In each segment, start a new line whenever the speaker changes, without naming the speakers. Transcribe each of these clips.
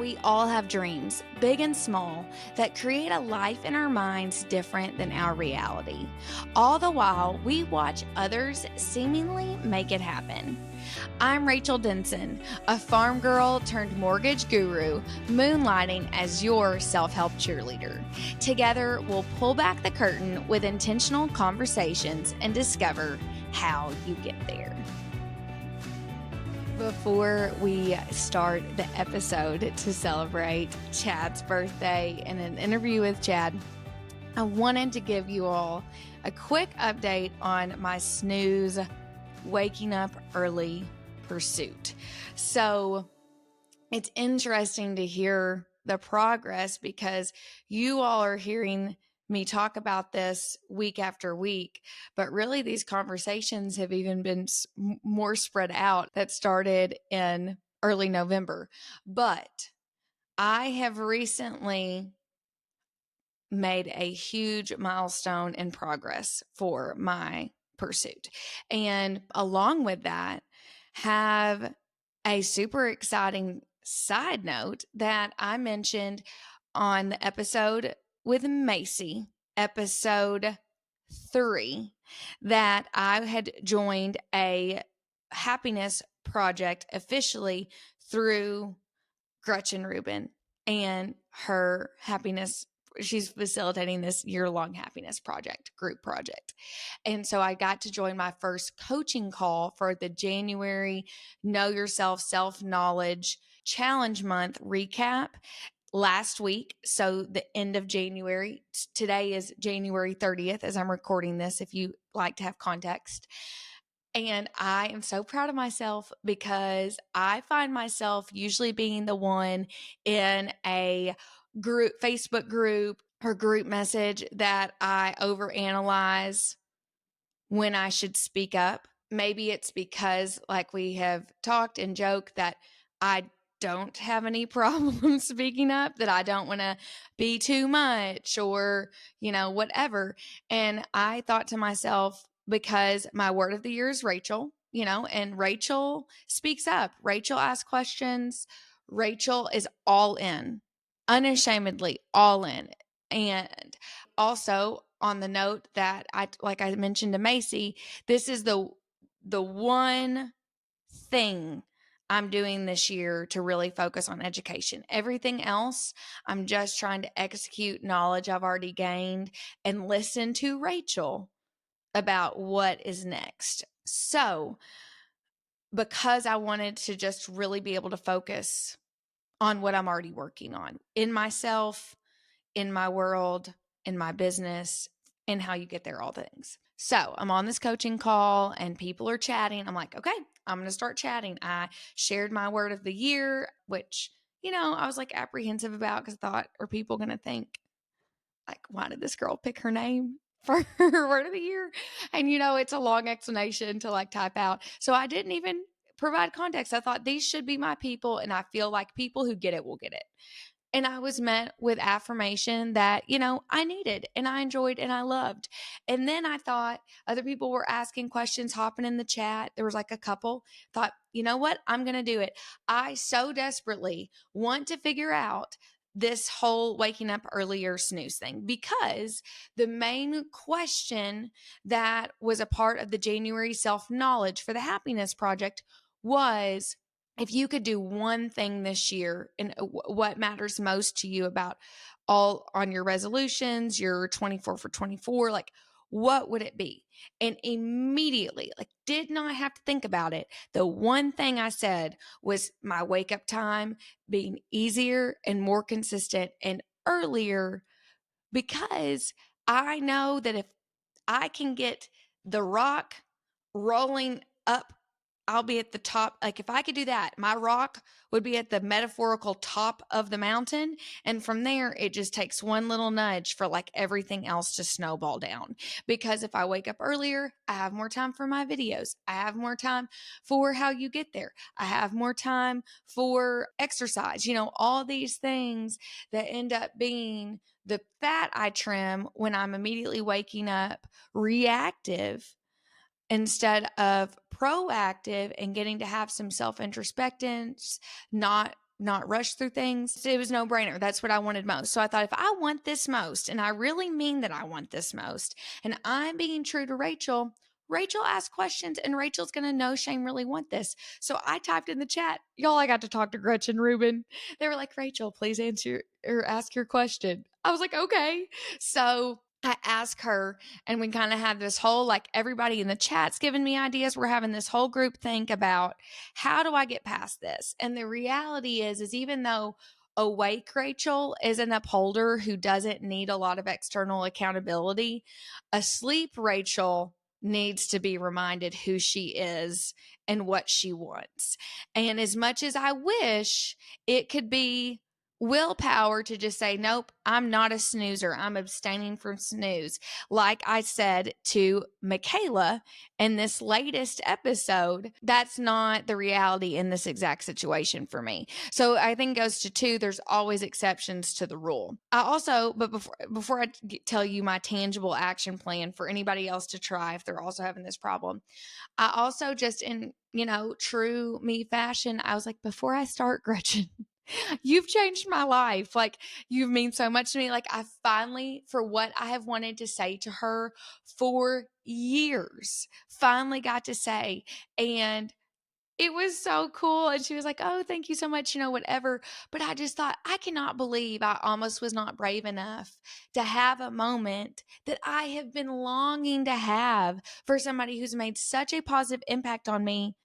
we all have dreams, big and small, that create a life in our minds different than our reality. All the while, we watch others seemingly make it happen. I'm Rachel Denson, a farm girl turned mortgage guru, moonlighting as your self-help cheerleader. Together, we'll pull back the curtain with intentional conversations and discover how you get there. Before we start the episode to celebrate Chad's birthday and an interview with Chad, I wanted to give you all a quick update on my Snooze waking up early pursuit. So it's interesting to hear the progress because you all are hearing me talk about this week after week, but really these conversations have even been more spread out that started in early November. But I have recently made a huge milestone in progress for my pursuit. And along with that, have a super exciting side note that I mentioned on the episode with Macy, episode 3, that I had joined a happiness project officially through Gretchen Rubin and her happiness. She's facilitating this year-long happiness project, group project. And so I got to join my first coaching call for the January Know Yourself Self-Knowledge Challenge Month recap last week. So the end of January. Today is January 30th as I'm recording this, if you like to have context. And I am so proud of myself because I find myself usually being the one in a group, Facebook group or group message that I overanalyze when I should speak up. Maybe it's because, like we have talked and joked, that I don't have any problem speaking up, that I don't want to be too much or, whatever. And I thought to myself, because my word of the year is Rachel, and Rachel speaks up. Rachel asks questions. Rachel is all in, unashamedly all in. And also on the note that like I mentioned to Macy, this is the one thing I'm doing this year to really focus on education. Everything else, I'm just trying to execute knowledge I've already gained and listen to Rachel about what is next. So, because I wanted to just really be able to focus on what I'm already working on in myself, in my world, in my business, and how you get there, all things. So I'm on this coaching call and people are chatting. I'm like, okay, I'm going to start chatting. I shared my word of the year, which, I was like apprehensive about because I thought, are people going to think, like, why did this girl pick her name for her word of the year? And, it's a long explanation to like type out. So I didn't even provide context. I thought these should be my people. And I feel like people who get it will get it. And I was met with affirmation that, I needed and I enjoyed and I loved. And then I thought other people were asking questions, hopping in the chat. There was like a couple. Thought, you know what? I'm going to do it. I so desperately want to figure out this whole waking up earlier snooze thing, because the main question that was a part of the January self-knowledge for the happiness project was, if you could do one thing this year and what matters most to you about all on your resolutions, your 24 for 24, like what would it be? And immediately, like did not have to think about it. The one thing I said was my wake up time being easier and more consistent and earlier, because I know that if I can get the rock rolling up, I'll be at the top. Like if I could do that, my rock would be at the metaphorical top of the mountain. And from there, it just takes one little nudge for like everything else to snowball down. Because if I wake up earlier, I have more time for my videos. I have more time for how you get there. I have more time for exercise, all these things that end up being the fat I trim when I'm immediately waking up reactive instead of proactive and getting to have some self-introspectance, not not rush through things. It was no brainer. That's what I wanted most. So I thought, if I want this most, and I really mean that I want this most, and I'm being true to Rachel, Rachel asked questions, and Rachel's going to know Shane really want this. So I typed in the chat, y'all, I got to talk to Gretchen Rubin. They were like, Rachel, please answer or ask your question. I was like, okay. So I asked her, and we kind of had this whole, like, everybody in the chat's giving me ideas. We're having this whole group think about, how do I get past this? And the reality is even though awake Rachel is an upholder who doesn't need a lot of external accountability, asleep Rachel needs to be reminded who she is and what she wants. And as much as I wish it could be willpower to just say, nope, I'm not a snoozer, I'm abstaining from snooze, like I said to Michaela in this latest episode, that's not the reality in this exact situation for me. So I think it goes to two, there's always exceptions to the rule. I also, but before I tell you my tangible action plan for anybody else to try if they're also having this problem, I also, just in, true me fashion, I was like, before I start, Gretchen, you've changed my life. Like, you mean so much to me. Like, I finally, for what I have wanted to say to her for years, finally got to say. And it was so cool. And she was like, oh, thank you so much, whatever. But I just thought, I cannot believe I almost was not brave enough to have a moment that I have been longing to have for somebody who's made such a positive impact on me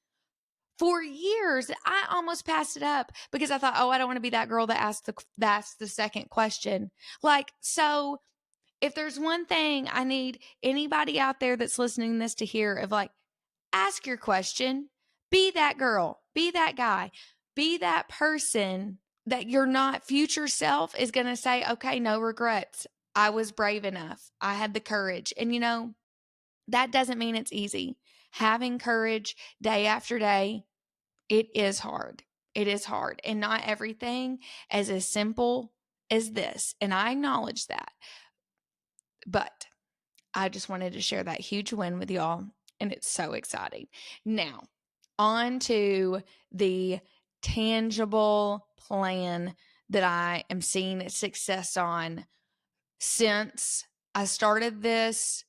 for years. I almost passed it up because I thought, oh, I don't want to be that girl that asked the second question. Like, so if there's one thing I need anybody out there that's listening to this to hear, of like, ask your question, be that girl, be that guy, be that person that your not future self is going to say, okay, no regrets. I was brave enough. I had the courage. And that doesn't mean it's easy. Having courage day after day, it is hard. It is hard. And not everything is as simple as this. And I acknowledge that. But I just wanted to share that huge win with y'all. And it's so exciting. Now, on to the tangible plan that I am seeing success on since I started this.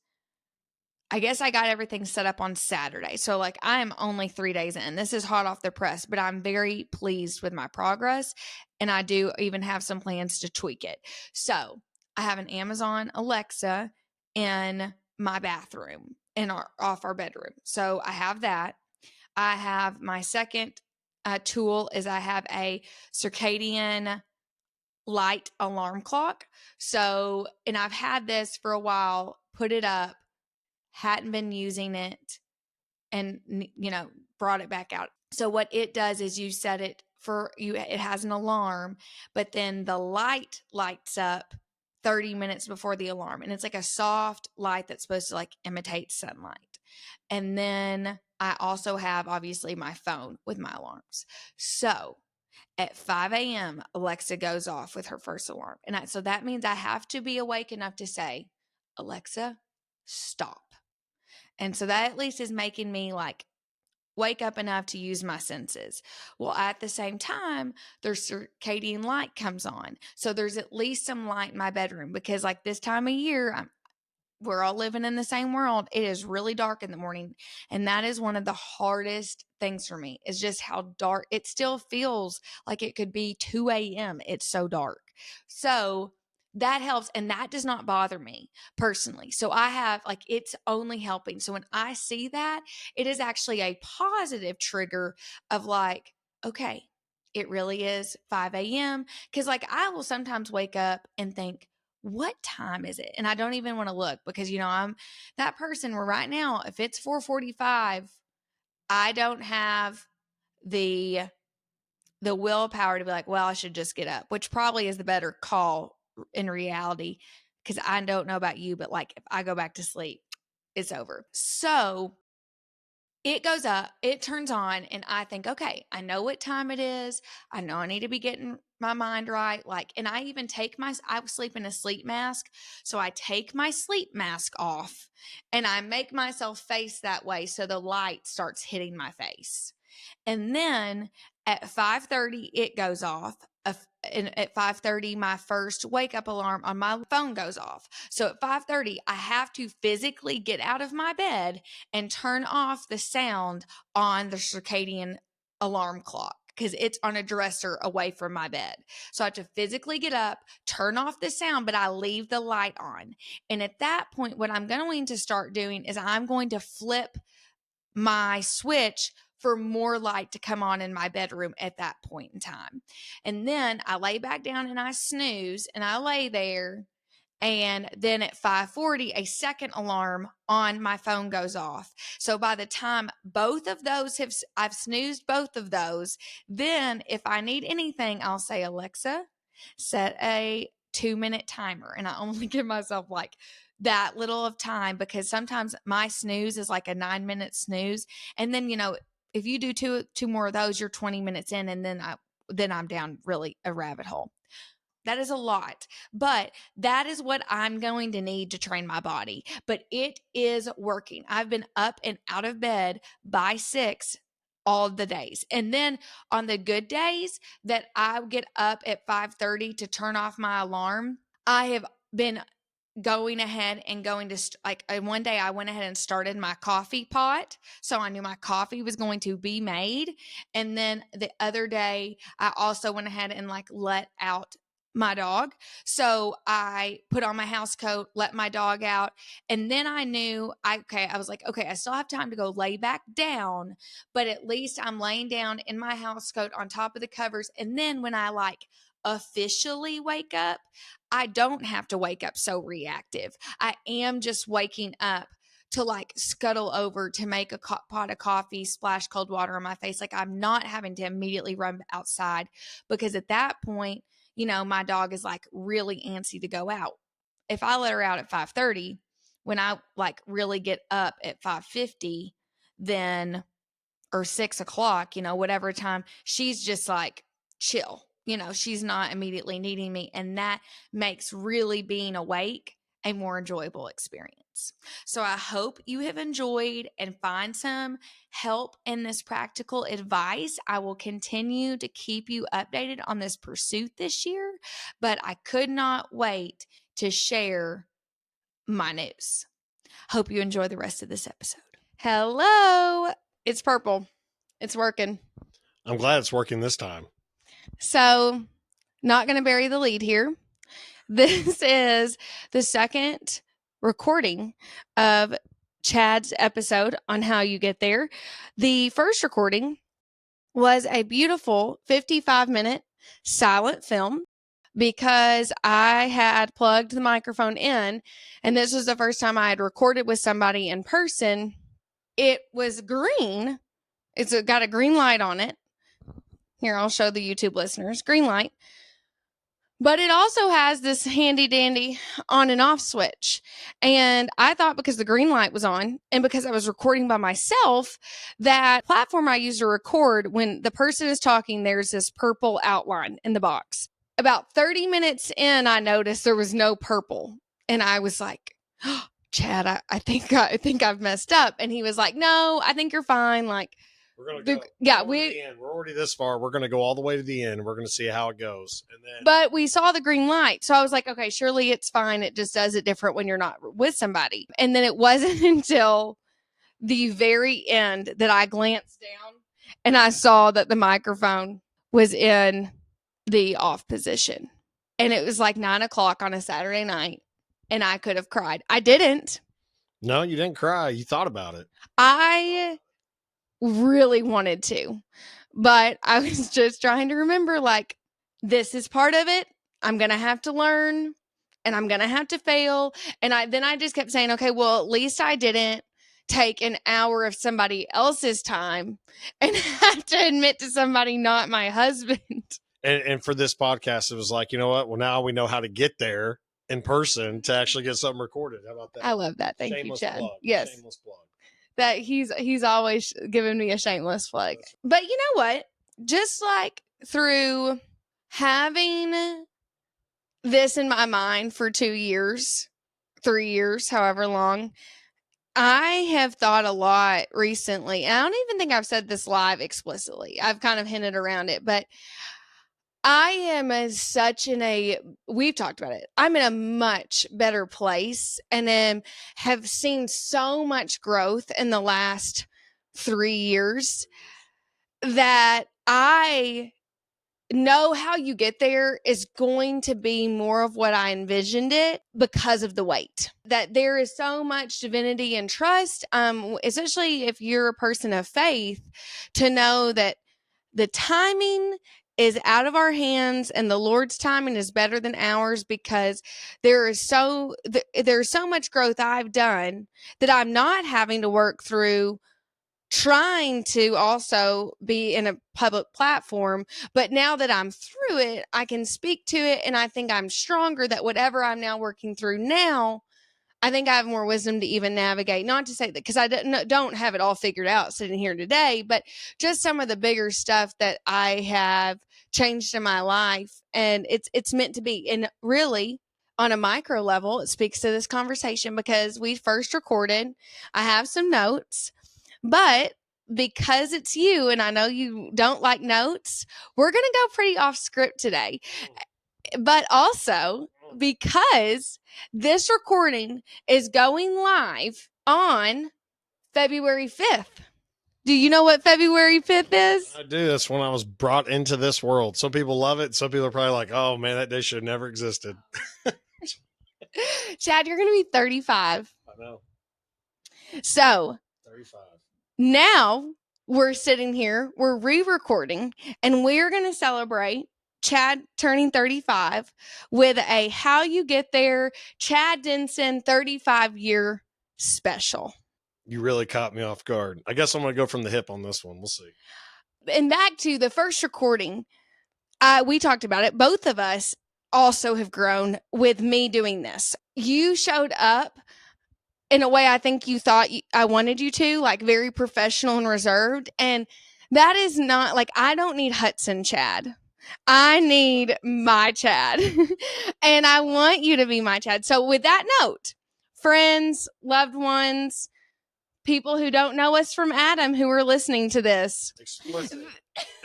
I guess I got everything set up on Saturday. So, like, I am only 3 days in. This is hot off the press, but I'm very pleased with my progress. And I do even have some plans to tweak it. So I have an Amazon Alexa in my bathroom off our bedroom. So I have that. I have my second tool is I have a circadian light alarm clock. So, and I've had this for a while, put it up, hadn't been using it, and brought it back out. So what it does is you set it for you, it has an alarm, but then the light lights up 30 minutes before the alarm, and it's like a soft light that's supposed to like imitate sunlight. And then I also have obviously my phone with my alarms. So at 5 a.m., Alexa goes off with her first alarm. And so that means I have to be awake enough to say, Alexa, stop. And so that at least is making me like wake up enough to use my senses. Well, at the same time, their circadian light comes on. So there's at least some light in my bedroom, because like this time of year, we're all living in the same world. It is really dark in the morning. And that is one of the hardest things for me, is just how dark it still feels like it could be 2 a.m. It's so dark. So that helps. And that does not bother me personally. So I have like, it's only helping. So when I see that, it is actually a positive trigger of like, okay, it really is 5 a.m. Cause like I will sometimes wake up and think, what time is it? And I don't even want to look, because, I'm that person where right now, if it's 4:45, I don't have the willpower to be like, well, I should just get up, which probably is the better call in reality. Cause I don't know about you, but like if I go back to sleep, it's over. So it goes up, it turns on, and I think, okay, I know what time it is. I know I need to be getting my mind right. Like, and I even I sleep in a sleep mask. So I take my sleep mask off and I make myself face that way, so the light starts hitting my face. And then At 5:30, it goes off. And at 5:30, my first wake up alarm on my phone goes off. So at 5:30, I have to physically get out of my bed and turn off the sound on the circadian alarm clock because it's on a dresser away from my bed. So I have to physically get up, turn off the sound, but I leave the light on. And at that point, what I'm going to start doing is I'm going to flip my switch for more light to come on in my bedroom at that point in time. And then I lay back down and I snooze and I lay there. And then at 5:40, a second alarm on my phone goes off. So by the time both of those I've snoozed both of those, then if I need anything, I'll say, Alexa, set a 2-minute timer. And I only give myself like that little of time because sometimes my snooze is like a 9-minute snooze. And then, if you do two more of those, you're 20 minutes in, and then I'm down really a rabbit hole. That is a lot, but that is what I'm going to need to train my body. But it is working. I've been up and out of bed by 6 all the days. And then on the good days that I get up at 5:30 to turn off my alarm, I have been going ahead and going to one day I went ahead and started my coffee pot. So I knew my coffee was going to be made. And then the other day I also went ahead and let out my dog. So I put on my house coat, let my dog out. And then I knew I was like, okay, I still have time to go lay back down, but at least I'm laying down in my house coat on top of the covers. And then when I officially wake up, I don't have to wake up so reactive. I am just waking up to scuttle over to make a pot of coffee, splash cold water on my face. I'm not having to immediately run outside because at that point, my dog is really antsy to go out. If I let her out at 5:30, when I really get up at 5:50, then or 6 o'clock, whatever time, she's just chill. She's not immediately needing me. And that makes really being awake a more enjoyable experience. So I hope you have enjoyed and find some help in this practical advice. I will continue to keep you updated on this pursuit this year, but I could not wait to share my news. Hope you enjoy the rest of this episode. Hello, it's purple. It's working.
I'm glad it's working this time.
So, not going to bury the lead here. This is the second recording of Chad's episode on how you get there. The first recording was a beautiful 55-minute silent film because I had plugged the microphone in, and this was the first time I had recorded with somebody in person. It was green. It's got a green light on it. Here, I'll show the YouTube listeners. Green light. But it also has this handy dandy on and off switch. And I thought because the green light was on and because I was recording by myself, that platform I use to record, when the person is talking, there's this purple outline in the box. About 30 minutes in, I noticed there was no purple. And I was like, oh, Chad, I think I've messed up. And he was like, no, I think you're fine.
We're going to go. Yeah, we're already this far. We're going to go all the way to the end. We're going to see how it goes. And then,
but we saw the green light. So I was like, okay, surely it's fine. It just does it different when you're not with somebody. And then it wasn't until the very end that I glanced down and I saw that the microphone was in the off position. And it was 9 o'clock on a Saturday night. And I could have cried. I didn't.
No, you didn't cry. You thought about it.
I really wanted to, but I was just trying to remember, this is part of it. I'm going to have to learn and I'm going to have to fail. And then I just kept saying, okay, well, at least I didn't take an hour of somebody else's time and have to admit to somebody not my husband.
And for this podcast, it was you know what? Well, now we know how to get there in person to actually get something recorded. How about that?
I love that. Thank
Shameless
you, Chad.
plug.
Yes.
Shameless plug.
That he's always given me a shameless plug. But you know what? Just through having this in my mind for 2 years, 3 years, however long, I have thought a lot recently, and I don't even think I've said this live explicitly. I've kind of hinted around it, but I am we've talked about it. I'm in a much better place and have seen so much growth in the last 3 years that I know how you get there is going to be more of what I envisioned it because of the wait. That there is so much divinity and trust, especially if you're a person of faith, to know that the timing is out of our hands and the Lord's timing is better than ours, because there's so much growth I've done that I'm not having to work through trying to also be in a public platform. But now that I'm through it, I can speak to it, and I think I'm stronger that whatever I'm now working through now, I think I have more wisdom to even navigate. Not to say that, because I don't have it all figured out sitting here today, but just some of the bigger stuff that I have changed in my life, and it's meant to be. And really, on a micro level, it speaks to this conversation because we first recorded. I have some notes, but because it's you, and I know you don't like notes, we're going to go pretty off script today. But also because this recording is going live on February 5th. Do you know what February 5th is?
I do. That's when I was brought into this world. Some people love it. Some people are probably like, oh man, that day should have never existed.
Chad, you're going to be 35.
I know.
So
35.
Now we're sitting here, we're re-recording, and we're going to celebrate Chad turning 35 with a How You Get There Chad Denson 35-year special.
You really caught me off guard. I guess I'm going to go from the hip on this one. We'll see.
And back to the first recording, we talked about it. Both of us also have grown with me doing this. You showed up in a way I think you thought I wanted you to, like very professional and reserved. And that is not, like, I don't need Hudson Chad. I need my Chad. And I want you to be my Chad. So with that note, friends, loved ones, people who don't know us from Adam who are listening to this.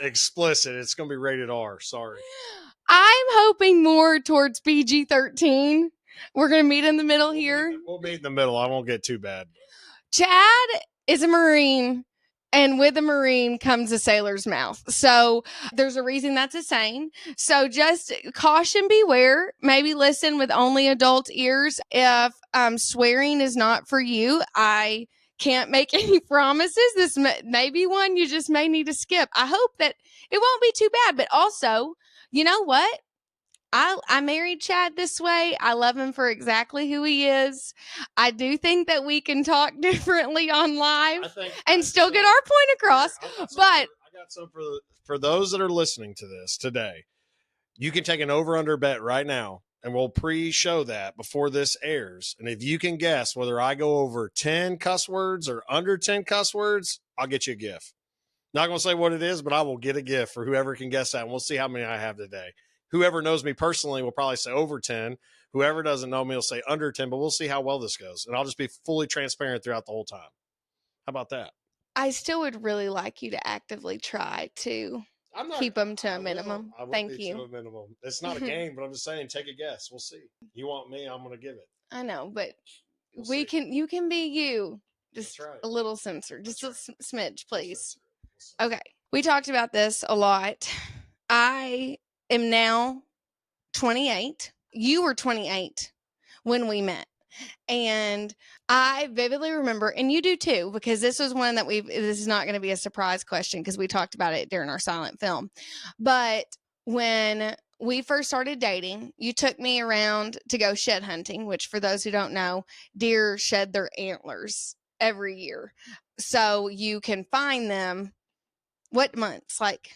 Explicit. It's going to be rated R. Sorry.
I'm hoping more towards PG-13. We're going to meet in the middle here.
We'll meet in the middle. I won't get too bad.
Chad is a Marine, and with a Marine comes a sailor's mouth. So there's a reason that's a saying. So just caution, beware. Maybe listen with only adult ears. If swearing is not for you, I can't make any promises. This may be one you just may need to skip. I hope that it won't be too bad. But also, you know what? I married Chad this way. I love him for exactly who he is. I do think that we can talk differently on live and still get our point across. But
I got some for those that are listening to this today. You can take an over-under bet right now, and we'll pre-show that before this airs. And if you can guess whether I go over 10 cuss words or under 10 cuss words, I'll get you a gift. Not going to say what it is, but I will get a gift for whoever can guess that, and we'll see how many I have today. Whoever knows me personally will probably say over 10. Whoever doesn't know me will say under 10, but we'll see how well this goes. And I'll just be fully transparent throughout the whole time. How about that?
I still would really like you to actively try to keep them to a minimum. Thank you.
To a minimum. It's not a game, but I'm just saying, take a guess. We'll see. You want me, I'm going to give it.
I know, but you can be you. Just a little censored. Just a smidge, please. Okay. We talked about this a lot. I am now 28. You were 28 when we met. And I vividly remember, and you do too, because this was one that this is not going to be a surprise question because we talked about it during our silent film. But when we first started dating, you took me around to go shed hunting, which for those who don't know, deer shed their antlers every year. So you can find them, what months? Like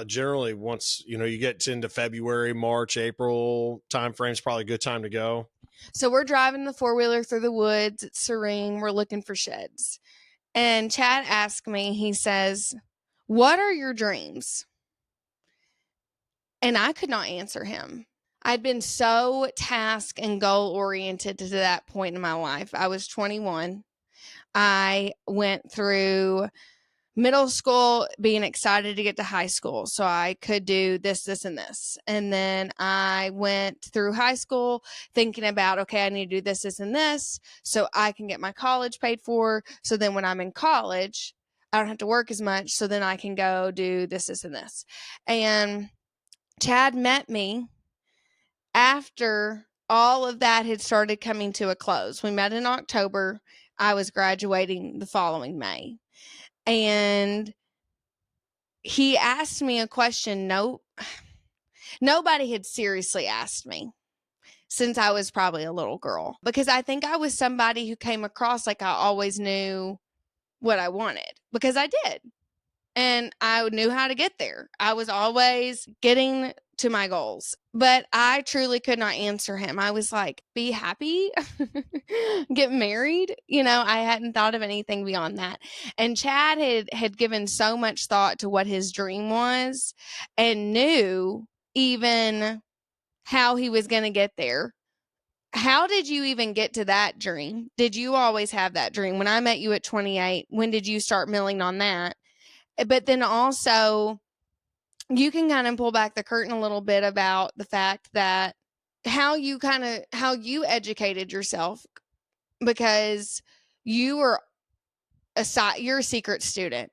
generally once, you get into February, March, April timeframe is probably a good time to go.
So we're driving the four-wheeler through the woods. It's serene. We're looking for sheds. And Chad asked me, he says, what are your dreams? And I could not answer him. I'd been so task and goal oriented to that point in my life. I was 21. I went through middle school being excited to get to high school so I could do this, this, and this. And then I went through high school thinking about, okay, I need to do this, this, and this so I can get my college paid for. So then when I'm in college, I don't have to work as much. So then I can go do this, this, and this. And Chad met me after all of that had started coming to a close. We met in October. I was graduating the following May. And he asked me a question nobody had seriously asked me since I was probably a little girl, because I think I was somebody who came across like I always knew what I wanted, because I did. And I knew how to get there. I was always getting to my goals, but I truly could not answer him. I was like, be happy, get married. I hadn't thought of anything beyond that. And Chad had given so much thought to what his dream was and knew even how he was going to get there. How did you even get to that dream? Did you always have that dream? When I met you at 28, when did you start milling on that? But then also, you can kind of pull back the curtain a little bit about the fact that how you educated yourself, because you're a secret student.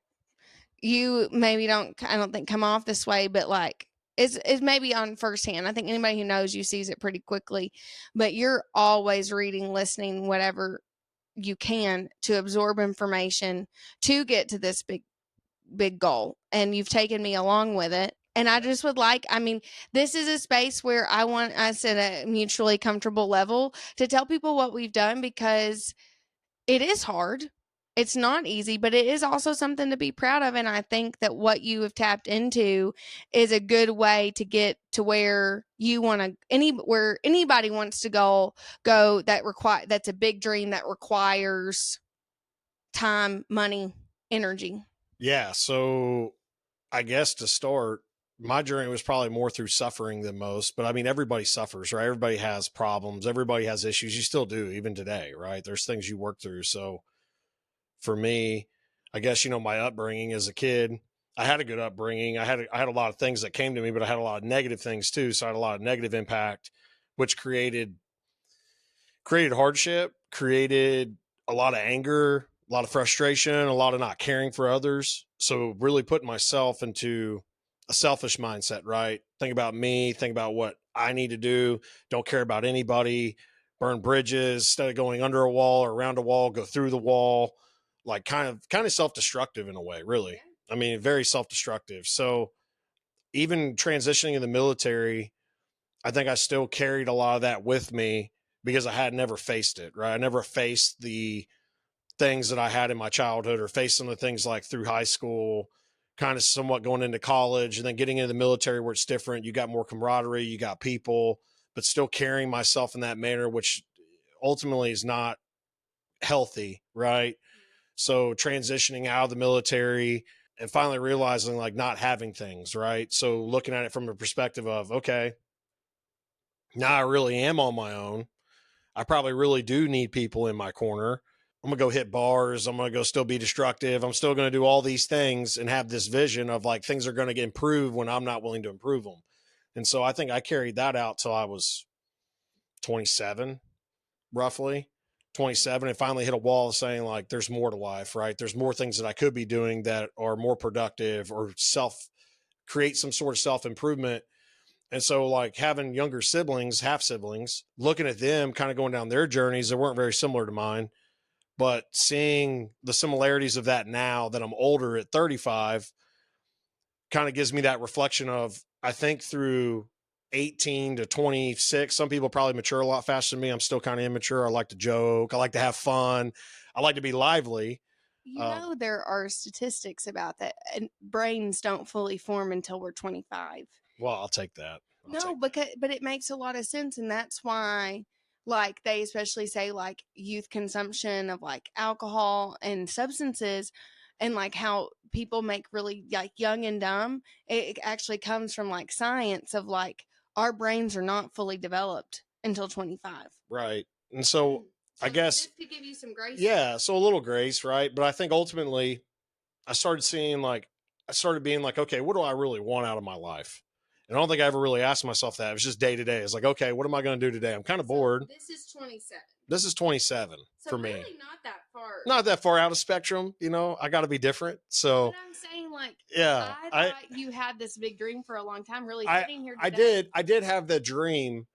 You maybe I don't think come off this way, but like is maybe on firsthand. I think anybody who knows you sees it pretty quickly, but you're always reading, listening, whatever you can to absorb information to get to this big goal, and you've taken me along with it. And I just would this is a space where I want us at a mutually comfortable level to tell people what we've done, because it is hard. It's not easy, but it is also something to be proud of. And I think that what you have tapped into is a good way to get to where you want to, where anybody wants to go that's a big dream that requires time, money, energy.
Yeah. So I guess to start, my journey was probably more through suffering than most, but I mean, everybody suffers, right? Everybody has problems. Everybody has issues. You still do, even today, right? There's things you work through. So for me, I guess, my upbringing as a kid, I had a good upbringing. I had a lot of things that came to me, but I had a lot of negative things too. So I had a lot of negative impact, which created hardship, created a lot of anger, a lot of frustration, a lot of not caring for others. So really putting myself into a selfish mindset, right? Think about me, think about what I need to do, don't care about anybody, burn bridges instead of going under a wall or around a wall, go through the wall, like kind of self-destructive in a way, really. I mean, very self-destructive. So even transitioning in the military, I think I still carried a lot of that with me because I had never faced it, right? I never faced the things that I had in my childhood or faced some of the things like through high school, kind of somewhat going into college and then getting into the military where it's different. You got more camaraderie, you got people, but still carrying myself in that manner, which ultimately is not healthy, right? So transitioning out of the military and finally realizing like not having things, right? So looking at it from a perspective of, okay, now I really am on my own. I probably really do need people in my corner. I'm going to go hit bars. I'm going to go still be destructive. I'm still going to do all these things and have this vision of like things are going to get improved when I'm not willing to improve them. And so I think I carried that out till I was 27, roughly 27, and finally hit a wall saying like, there's more to life, right? There's more things that I could be doing that are more productive or create some sort of self-improvement. And so like having younger siblings, half siblings, looking at them kind of going down their journeys that weren't very similar to mine, but seeing the similarities of that now that I'm older at 35 kind of gives me that reflection of, I think through 18 to 26, some people probably mature a lot faster than me. I'm still kind of immature. I like to joke. I like to have fun. I like to be lively.
There are statistics about that, and brains don't fully form until we're 25.
Well, I'll take that.
But it makes a lot of sense, and that's why, like, they especially say like youth consumption of like alcohol and substances, and like how people make really like young and dumb. It actually comes from like science of like our brains are not fully developed until 25.
Right. And so
So
I guess,
this could give you some grace.
yeah, so a little grace, right? But I think ultimately I started being like, okay, what do I really want out of my life? And I don't think I ever really asked myself that. It was just day to day. It's like, okay, what am I going to do today? I'm kind of bored.
This is 27.
This is 27 for me.
Really not that far.
Not that far out of spectrum, I got to be different. So,
but I'm saying, like,
yeah,
I thought you had this big dream for a long time. Really sitting here
today. I did have the dream,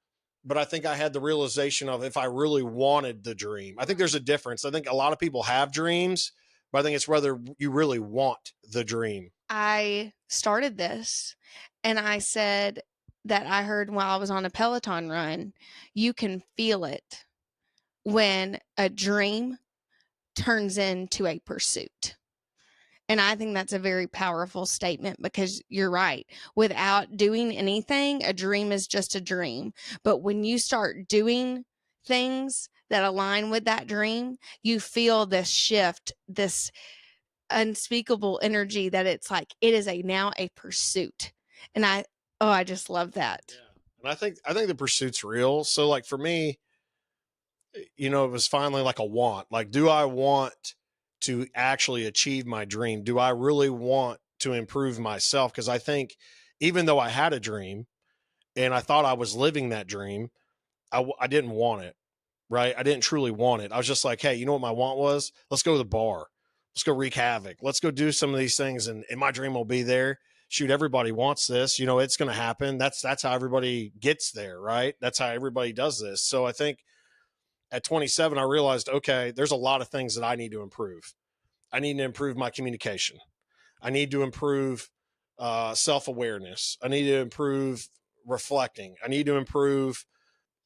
but I think I had the realization of if I really wanted the dream. I think there's a difference. I think a lot of people have dreams, but I think it's whether you really want the dream.
I started this and I said that I heard while I was on a Peloton run, you can feel it when a dream turns into a pursuit. And I think that's a very powerful statement because you're right. Without doing anything, a dream is just a dream. But when you start doing things that align with that dream, you feel this shift, this unspeakable energy that it's like it is now a pursuit. And I just love that.
Yeah. And I think the pursuit's real. So like for me, it was finally like a want. Like, do I want to actually achieve my dream? Do I really want to improve myself? Because I think even though I had a dream and I thought I was living that dream, I didn't want it, right? I didn't truly want it. I was just like, hey, you know what my want was? Let's go to the bar. Let's go wreak havoc. Let's go do some of these things, and my dream will be there. Shoot, everybody wants this. It's going to happen. That's how everybody gets there, right? That's how everybody does this. So I think at 27, I realized, okay, there's a lot of things that I need to improve. I need to improve my communication. I need to improve self-awareness. I need to improve reflecting. I need to improve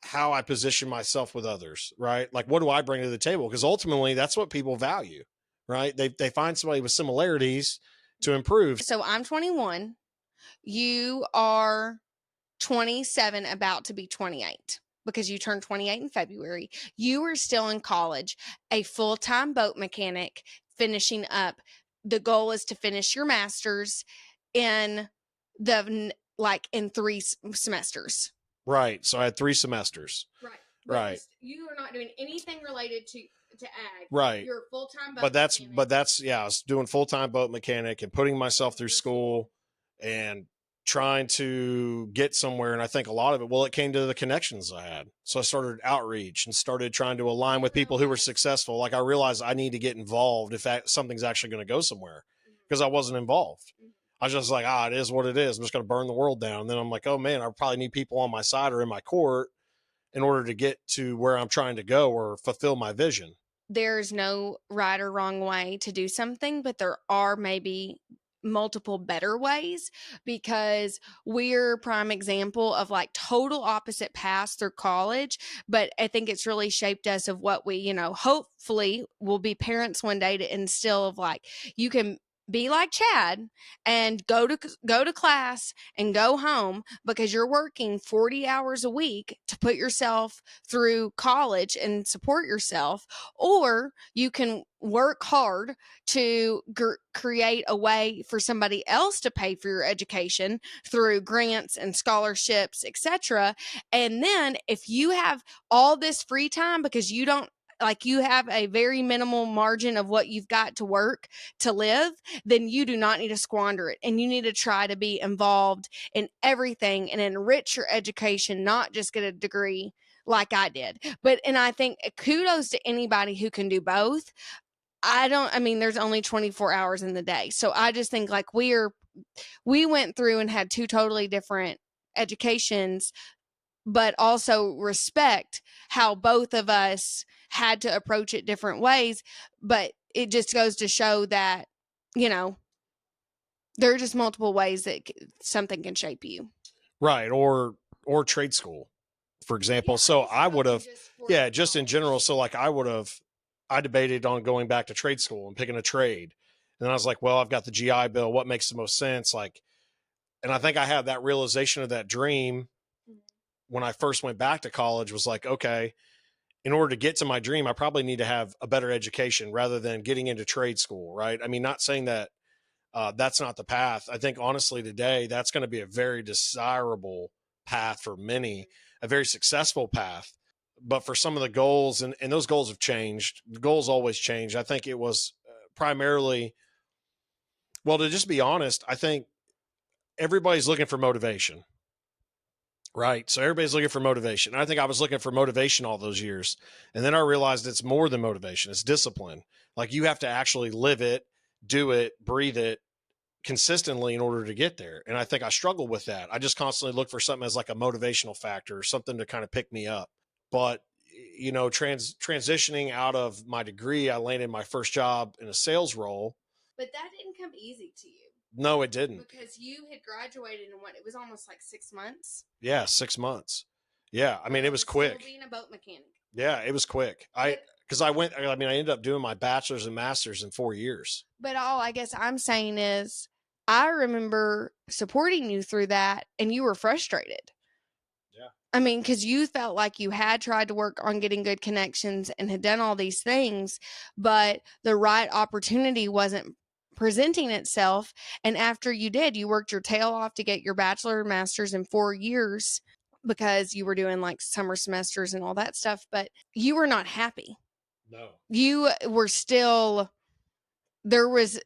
how I position myself with others, right? Like, what do I bring to the table? Because ultimately, that's what people value, right? They find somebody with similarities to improve.
So I'm 21. You are 27, about to be 28. Because you turned 28 in February. You are still in college, a full-time boat mechanic, finishing up. The goal is to finish your master's in in 3 semesters.
Right. So I had 3 semesters. Right.
You are not doing anything related to ag.
Right.
You're a full-time boat
mechanic. But that's, I was doing full-time boat mechanic and putting myself through school and trying to get somewhere. And I think a lot of it came to the connections I had. So I started outreach and started trying to align with people who were successful. Like, I realized I need to get involved if something's actually going to go somewhere, because I wasn't involved. I was just like, it is what it is. I'm just going to burn the world down. And then I'm like, oh man, I probably need people on my side or in my court in order to get to where I'm trying to go or fulfill my vision.
There's no right or wrong way to do something, but there are maybe multiple better ways, because we're prime example of like total opposite paths through college. But I think it's really shaped us of what we, hopefully will be parents one day to instill of like, you can be like Chad and go to class and go home because you're working 40 hours a week to put yourself through college and support yourself, or you can work hard to create a way for somebody else to pay for your education through grants and scholarships, etc. And then if you have all this free time because you have a very minimal margin of what you've got to work to live, then you do not need to squander it. And you need to try to be involved in everything and enrich your education, not just get a degree like I did. And I think kudos to anybody who can do both. There's only 24 hours in the day. So I just think like we went through and had 2 totally different educations, but also respect how both of us had to approach it different ways. But it just goes to show that, there are just multiple ways that something can shape you.
Right. Or trade school, for example. So I would have, just in general. So like I debated on going back to trade school and picking a trade. And I was like, well, I've got the GI Bill. What makes the most sense? And I think I had that realization of that dream when I first went back to college, was like, okay, in order to get to my dream, I probably need to have a better education rather than getting into trade school. Right. I mean, not saying that that's not the path. I think honestly today, that's going to be a very desirable path for many, a very successful path. but for some of the goals, and those goals have changed. The goals always change. I think it was primarily, well, to just be honest, I think everybody's looking for motivation, right? So everybody's looking for motivation. I think I was looking for motivation all those years. And then I realized it's more than motivation. It's discipline. Like you have to actually live it, do it, breathe it consistently in order to get there. And I think I struggle with that. I just constantly look for something as like a motivational factor or something to kind of pick me up. But you know, transitioning out of my degree, I landed my first job in a sales role.
But that didn't come easy to you.
No, it didn't.
Because you had graduated in what? It was almost like 6 months.
Yeah, 6 months. Yeah, I mean, it was quick.
Still being a boat mechanic.
Yeah, it was quick. I ended up doing my bachelor's and master's in 4 years.
But all I guess I'm saying is, I remember supporting you through that, and you were frustrated.
Yeah.
I mean, because you felt like you had tried to work on getting good connections and had done all these things, but the right opportunity wasn't presenting itself. And after you did, you worked your tail off to get your bachelor and master's in 4 years because you were doing like summer semesters and all that stuff, but you were not happy.
No.
You were still, there was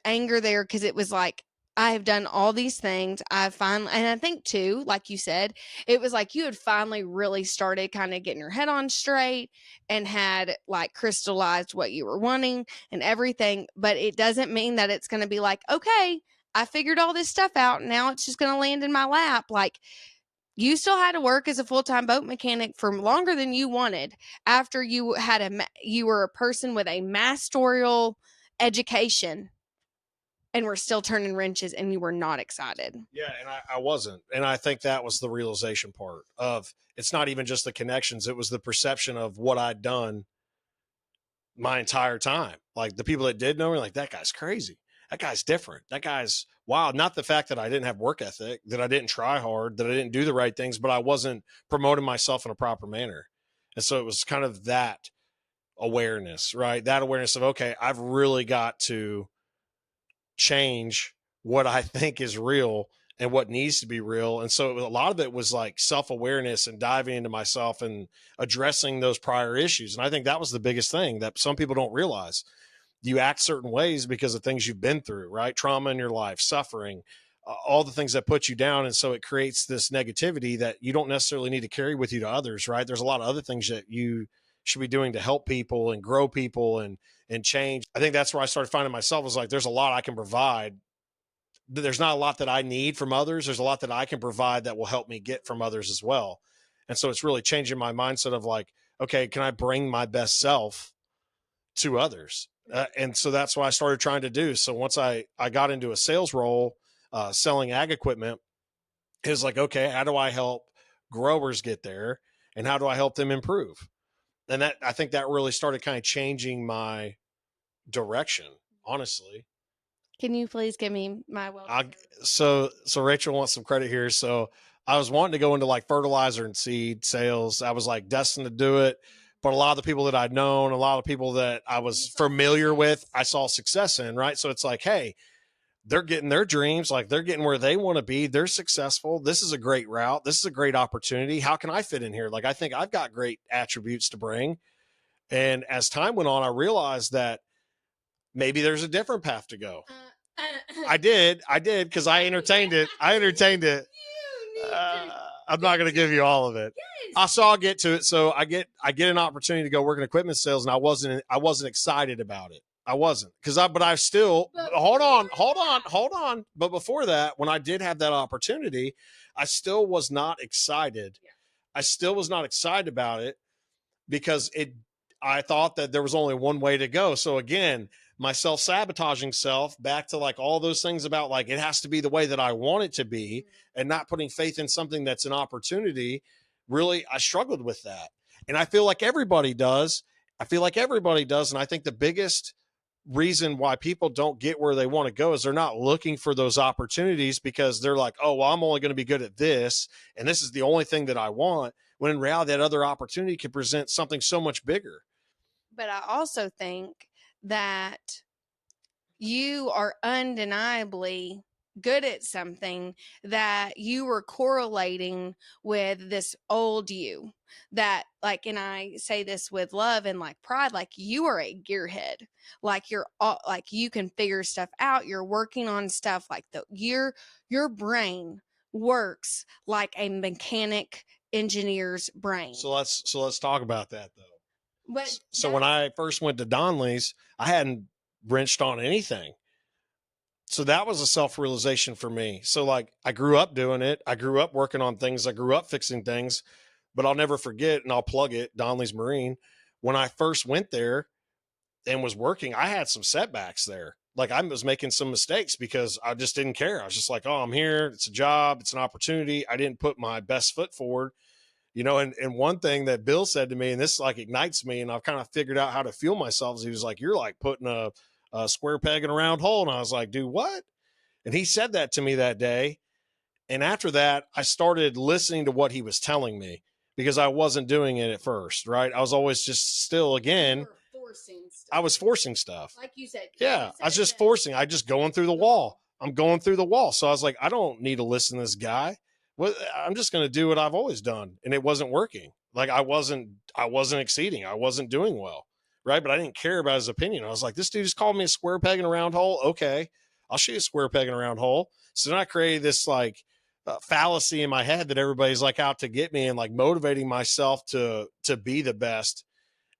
anger there because it was like, I have done all these things. I've finally, and I think too, like you said, it was like you had finally really started kind of getting your head on straight and had like crystallized what you were wanting and everything. But it doesn't mean that it's going to be like, okay, I figured all this stuff out. Now it's just going to land in my lap. Like you still had to work as a full-time boat mechanic for longer than you wanted after you had you were a person with a master's education. And we're still turning wrenches, and you were not excited.
Yeah, and I wasn't. And I think that was the realization part of it's not even just the connections. It was the perception of what I'd done my entire time. Like the people that did know me, like, that guy's crazy. That guy's different. That guy's wow. Not the fact that I didn't have work ethic, that I didn't try hard, that I didn't do the right things, but I wasn't promoting myself in a proper manner. And so it was kind of that awareness, right? That awareness of, okay, I've really got to change what I think is real and what needs to be real. And so a lot of it was like self-awareness and diving into myself and addressing those prior issues. And I think that was the biggest thing that some people don't realize. You act certain ways because of things you've been through, right? Trauma in your life, suffering, all the things that put you down. And so it creates this negativity that you don't necessarily need to carry with you to others, right? There's a lot of other things that you should be doing to help people and grow people and change. I think that's where I started finding myself was like, there's a lot I can provide. There's not a lot that I need from others. There's a lot that I can provide that will help me get from others as well. And so it's really changing my mindset of like, okay, can I bring my best self to others? And so that's what I started trying to do. So once I got into a sales role, selling ag equipment, it was like, okay, how do I help growers get there? And how do I help them improve? And that, I think that really started kind of changing my direction, honestly.
Can you please give me my
so Rachel wants some credit here. So I was wanting to go into like fertilizer and seed sales. I was like destined to do it. But a lot of the people that I'd known, a lot of people that I was familiar with, I saw success in, right? So it's like, hey, they're getting their dreams, like they're getting where they want to be. They're successful. This is a great route. This is a great opportunity. How can I fit in here? Like, I think I've got great attributes to bring. And as time went on, I realized that maybe there's a different path to go. I did because I entertained it. I'm not going to give you all of it. So I'll get to it. So I get an opportunity to go work in equipment sales, and I wasn't excited about it. I wasn't but I still hold on. But before that, when I did have that opportunity, I still was not excited. I still was not excited about it because I thought that there was only one way to go. So again, my self-sabotaging self back to like all those things about like, it has to be the way that I want it to be and not putting faith in something that's an opportunity. Really, I struggled with that. And I feel like everybody does. And I think the biggest reason why people don't get where they want to go is they're not looking for those opportunities because they're like, oh, well, I'm only going to be good at this. And this is the only thing that I want. When in reality, that other opportunity could present something so much bigger.
But I also think that you are undeniably good at something that you were correlating with this old you that like, and I say this with love and like pride, like you are a gearhead, like you're all, like you can figure stuff out, you're working on stuff, like your brain works like a mechanic engineer's brain.
So let's talk about that though.
But
So when I first went to Donley's, I hadn't wrenched on anything. So that was a self-realization for me. So like I grew up doing it. I grew up working on things. I grew up fixing things, but I'll never forget, and I'll plug it, Donley's Marine. When I first went there and was working, I had some setbacks there. Like I was making some mistakes because I just didn't care. I was just like, oh, I'm here. It's a job. It's an opportunity. I didn't put my best foot forward. And one thing that Bill said to me, and this like ignites me, and I've kind of figured out how to feel myself, is he was like, you're like putting a square peg in a round hole. And I was like, dude, what? And he said that to me that day. And after that, I started listening to what he was telling me because I wasn't doing it at first, right? I was always just still, again, I was forcing stuff.
Like you said.
Yeah, I was just forcing. I just going through the wall. I'm going through the wall. So I was like, I don't need to listen to this guy. Well, I'm just going to do what I've always done. And it wasn't working. Like I wasn't exceeding. I wasn't doing well. Right. But I didn't care about his opinion. I was like, this dude just called me a square peg in a round hole. Okay. I'll shoot a square peg in a round hole. So then I created this like fallacy in my head that everybody's like out to get me and like motivating myself to be the best.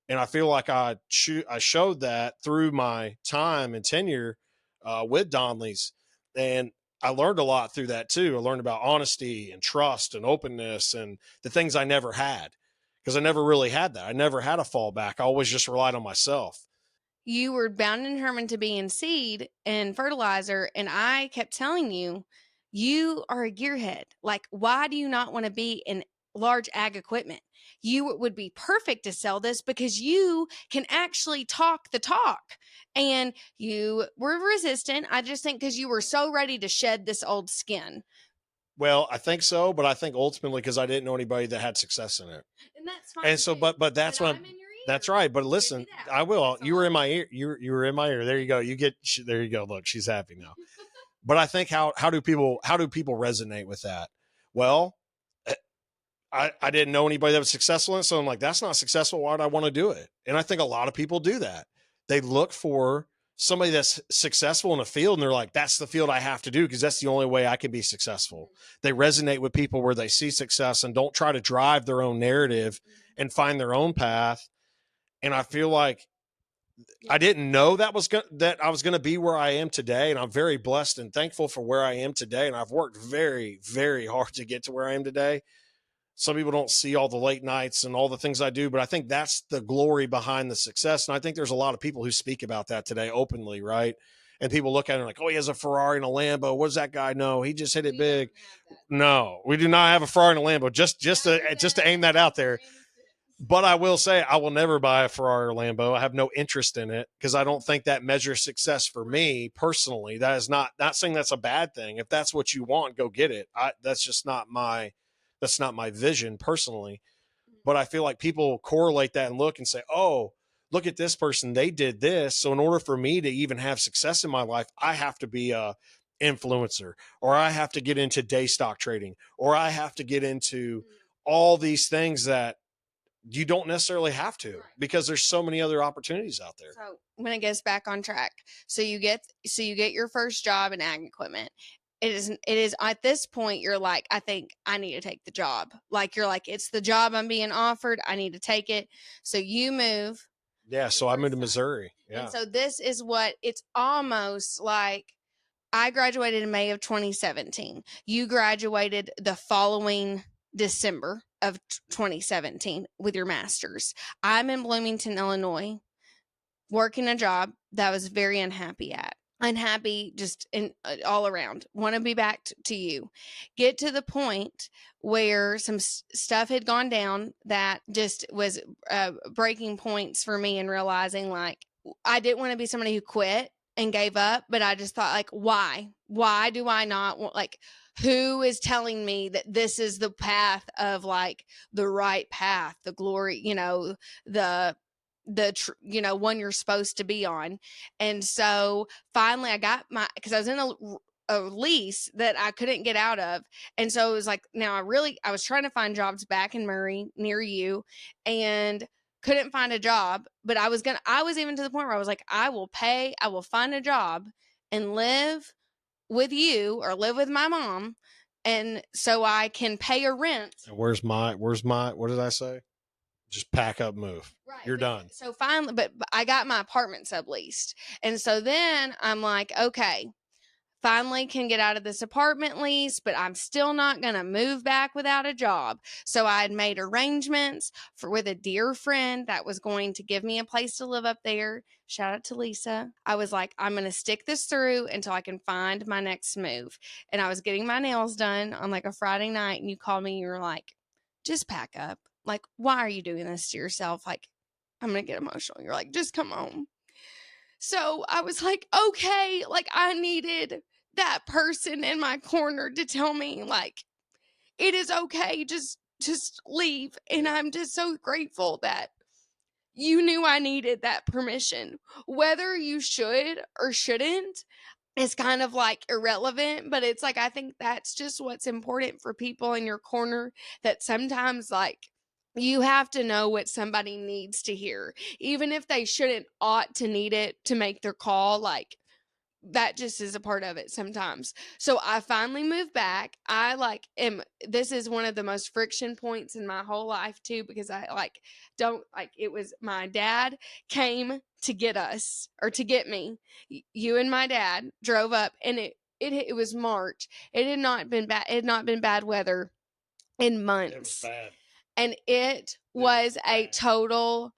And I feel like I showed that through my time and tenure with Donley's. And I learned a lot through that too. I learned about honesty and trust and openness and the things I never had because I never really had that. I never had a fallback. I always just relied on myself.
You were bound and determined to be in seed and fertilizer. And I kept telling you, you are a gearhead. Like, why do you not want to be in large ag equipment? You would be perfect to sell this because you can actually talk the talk. And you were resistant. I just think because you were so ready to shed this old skin.
Well, I think so, but I think ultimately because I didn't know anybody that had success in it.
And that's fine.
And so, but that's what that's right. But listen, I will. You were in my ear. You were in my ear. There you go. There you go. Look, she's happy now. But I think how do people resonate with that? Well, I didn't know anybody that was successful in it. So I'm like, that's not successful. Why would I want to do it? And I think a lot of people do that. They look for somebody that's successful in a field and they're like, that's the field I have to do because that's the only way I can be successful. They resonate with people where they see success and don't try to drive their own narrative and find their own path. And I feel like I didn't know that I was going to be where I am today. And I'm very blessed and thankful for where I am today. And I've worked very, very hard to get to where I am today. Some people don't see all the late nights and all the things I do, but I think that's the glory behind the success. And I think there's a lot of people who speak about that today openly, right? And people look at it like, oh, he has a Ferrari and a Lambo. What does that guy know? He just hit it big. No, we do not have a Ferrari and a Lambo. Just to aim that out there. But I will say I will never buy a Ferrari or Lambo. I have no interest in it because I don't think that measures success for me personally. That is not saying that's a bad thing. If that's what you want, go get it. That's just not my vision personally. But I feel like people correlate that and look and say, oh, look at this person. They did this. So in order for me to even have success in my life, I have to be a influencer, or I have to get into day stock trading, or I have to get into all these things that you don't necessarily have to because there's so many other opportunities out there.
So when it gets back on track, so you get your first job in ag equipment. It is at this point, you're like, I think I need to take the job. Like, you're like, it's the job I'm being offered. I need to take it. So you move.
Yeah. So I moved to Missouri. Yeah.
And so this is what it's almost like. I graduated in May of 2017. You graduated the following December of 2017 with your master's. I'm in Bloomington, Illinois, working a job that I was very unhappy just in all around. Want to be back to you. Get to the point where some stuff had gone down that just was breaking points for me, and realizing like I didn't want to be somebody who quit and gave up, but I just thought like, why do I not want, like, who is telling me that this is the path of like the right path, the glory, the one you're supposed to be on. And so finally I got because I was in a lease that I couldn't get out of. And so it was like, now I was trying to find jobs back in Murray near you and couldn't find a job, but I was even to the point where I was like, I will find a job and live with you or live with my mom. And so I can pay a rent.
And where's my, what did I say? Just pack up, move.
Right.
You're done.
So finally, but I got my apartment subleased. And so then I'm like, okay, finally can get out of this apartment lease, but I'm still not going to move back without a job. So I had made arrangements with a dear friend that was going to give me a place to live up there. Shout out to Lisa. I was like, I'm going to stick this through until I can find my next move. And I was getting my nails done on like a Friday night, and you called me. You were like, just pack up. Like, why are you doing this to yourself? Like, I'm going to get emotional. You're like, just come home. So I was like, okay, like I needed that person in my corner to tell me like, it is okay. Just leave. And I'm just so grateful that you knew I needed that permission. Whether you should or shouldn't is kind of like irrelevant, but it's like, I think that's just what's important for people in your corner, that sometimes like you have to know what somebody needs to hear, even if they ought to need it to make their call. Like, that just is a part of it sometimes. So I finally moved back. This is one of the most friction points in my whole life too, because it was my dad came to get us, or to get me. You and my dad drove up, and it was March. It had not been bad weather in months.
It was bad.
And it was a total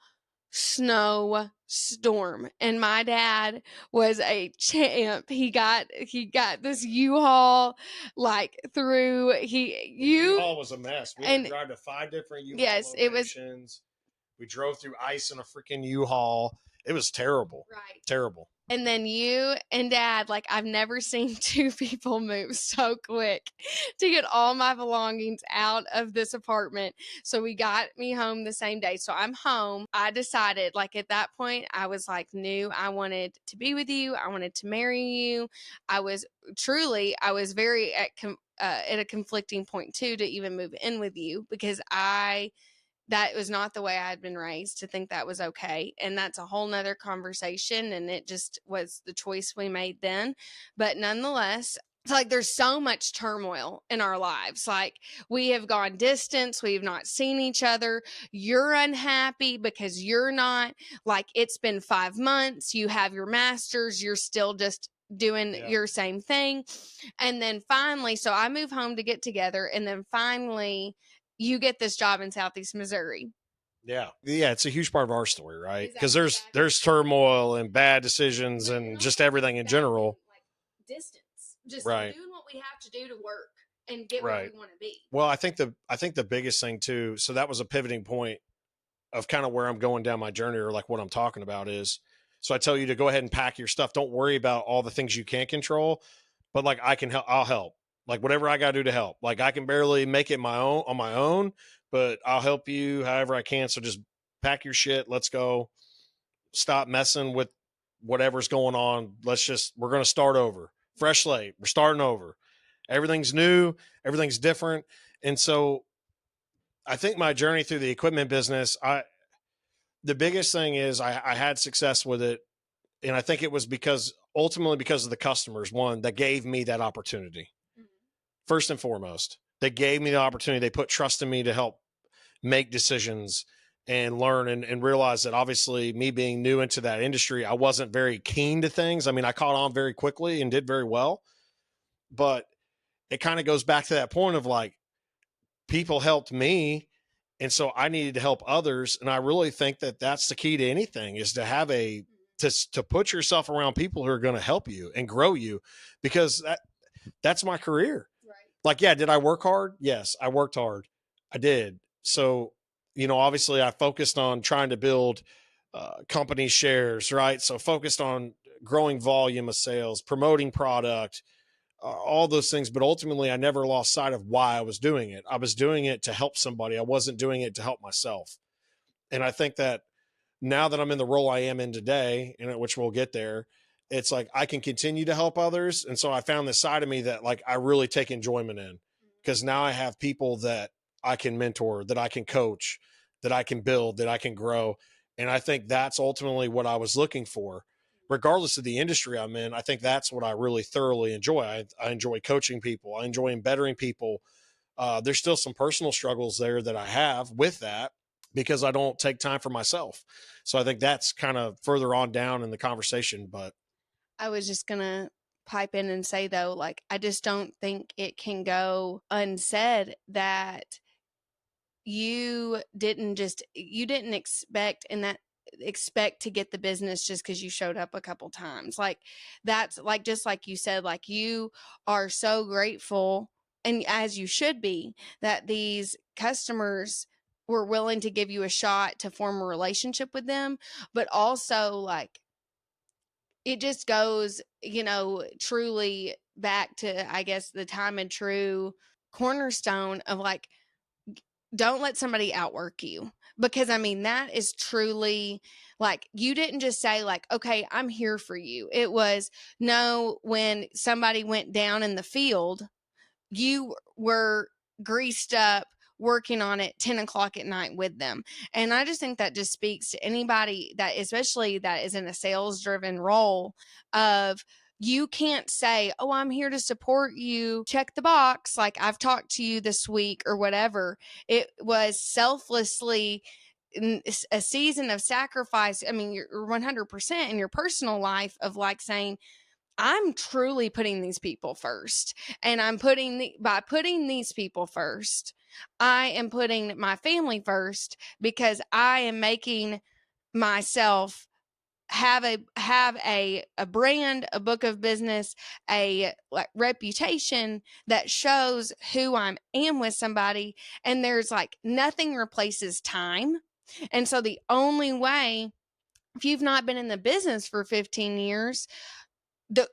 snow storm, and my dad was a champ. He got this U-Haul like through
U-Haul was a mess. We had to drive to 5 different U-Haul locations. We drove through ice in a freaking U-Haul. It was terrible.
Right.
Terrible.
And then you and Dad, like, I've never seen two people move so quick to get all my belongings out of this apartment. So we got me home the same day. So I'm home. I decided, like, at that point, I was like, I wanted to be with you. I wanted to marry you. I was very at a conflicting point too, to even move in with you, because that was not the way I had been raised to think that was okay. And that's a whole nother conversation. And it just was the choice we made then. But nonetheless, it's like there's so much turmoil in our lives. Like, we have gone distance. We've not seen each other. You're unhappy because you're not. Like, it's been 5 months. You have your master's. You're still just doing your same thing. And then finally, so I move home to get together. And then finally, you get this job in Southeast Missouri.
Yeah. It's a huge part of our story, right? Because there's turmoil and bad decisions and just everything in general.
Like distance, just
right.
Doing what we have to do to work and get where we want to be.
Well, I think the biggest thing too. So that was a pivoting point of kind of where I'm going down my journey, or like what I'm talking about is. So I tell you to go ahead and pack your stuff. Don't worry about all the things you can't control, but like I can help. I'll help. Like whatever I got to do to help. Like I can barely make it on my own, but I'll help you however I can. So just pack your shit. Let's go. Stop messing with whatever's going on. We're going to start over. Fresh slate. We're starting over. Everything's new. Everything's different. And so I think my journey through the equipment business, the biggest thing is I had success with it. And I think it was ultimately because of the customers, one, that gave me that opportunity. First and foremost, they gave me the opportunity. They put trust in me to help make decisions and learn and realize that obviously me being new into that industry, I wasn't very keen to things. I mean, I caught on very quickly and did very well, but it kind of goes back to that point of like, people helped me. And so I needed to help others. And I really think that that's the key to anything, is to have to put yourself around people who are going to help you and grow you, because that's my career. Like, yeah, did I work hard? Yes, I worked hard. I did. So, obviously I focused on trying to build company shares, right? So focused on growing volume of sales, promoting product, all those things. But ultimately I never lost sight of why I was doing it. I was doing it to help somebody. I wasn't doing it to help myself. And I think that now that I'm in the role I am in today, which we'll get there, it's like I can continue to help others. And so I found this side of me that like I really take enjoyment in, because now I have people that I can mentor, that I can coach, that I can build, that I can grow. And I think that's ultimately what I was looking for. Regardless of the industry I'm in, I think that's what I really thoroughly enjoy. I enjoy coaching people. I enjoy bettering people. There's still some personal struggles there that I have with that because I don't take time for myself. So I think that's kind of further on down in the conversation. But
I was just going to pipe in and say, though, like, I just don't think it can go unsaid that you didn't expect to get the business just because you showed up a couple times. Like, that's like, just like you said, like, you are so grateful, and as you should be, that these customers were willing to give you a shot to form a relationship with them. But also, like, it just goes, truly back to, I guess, the time and true cornerstone of, like, don't let somebody outwork you. Because I mean, that is truly, like, you didn't just say, like, okay, I'm here for you. It was, no, when somebody went down in the field, you were greased up working on it 10 o'clock at night with them. And I just think that just speaks to anybody that, especially that is in a sales driven role, of, you can't say, oh, I'm here to support you, check the box, like, I've talked to you this week or whatever. It was selflessly a season of sacrifice. I mean, you're 100% in your personal life of, like, saying, I'm truly putting these people first. And by putting these people first, I am putting my family first, because I am making myself have a brand, a book of business, a, like, reputation that shows who I am with somebody. And there's, like, nothing replaces time. And so the only way, if you've not been in the business for 15 years, the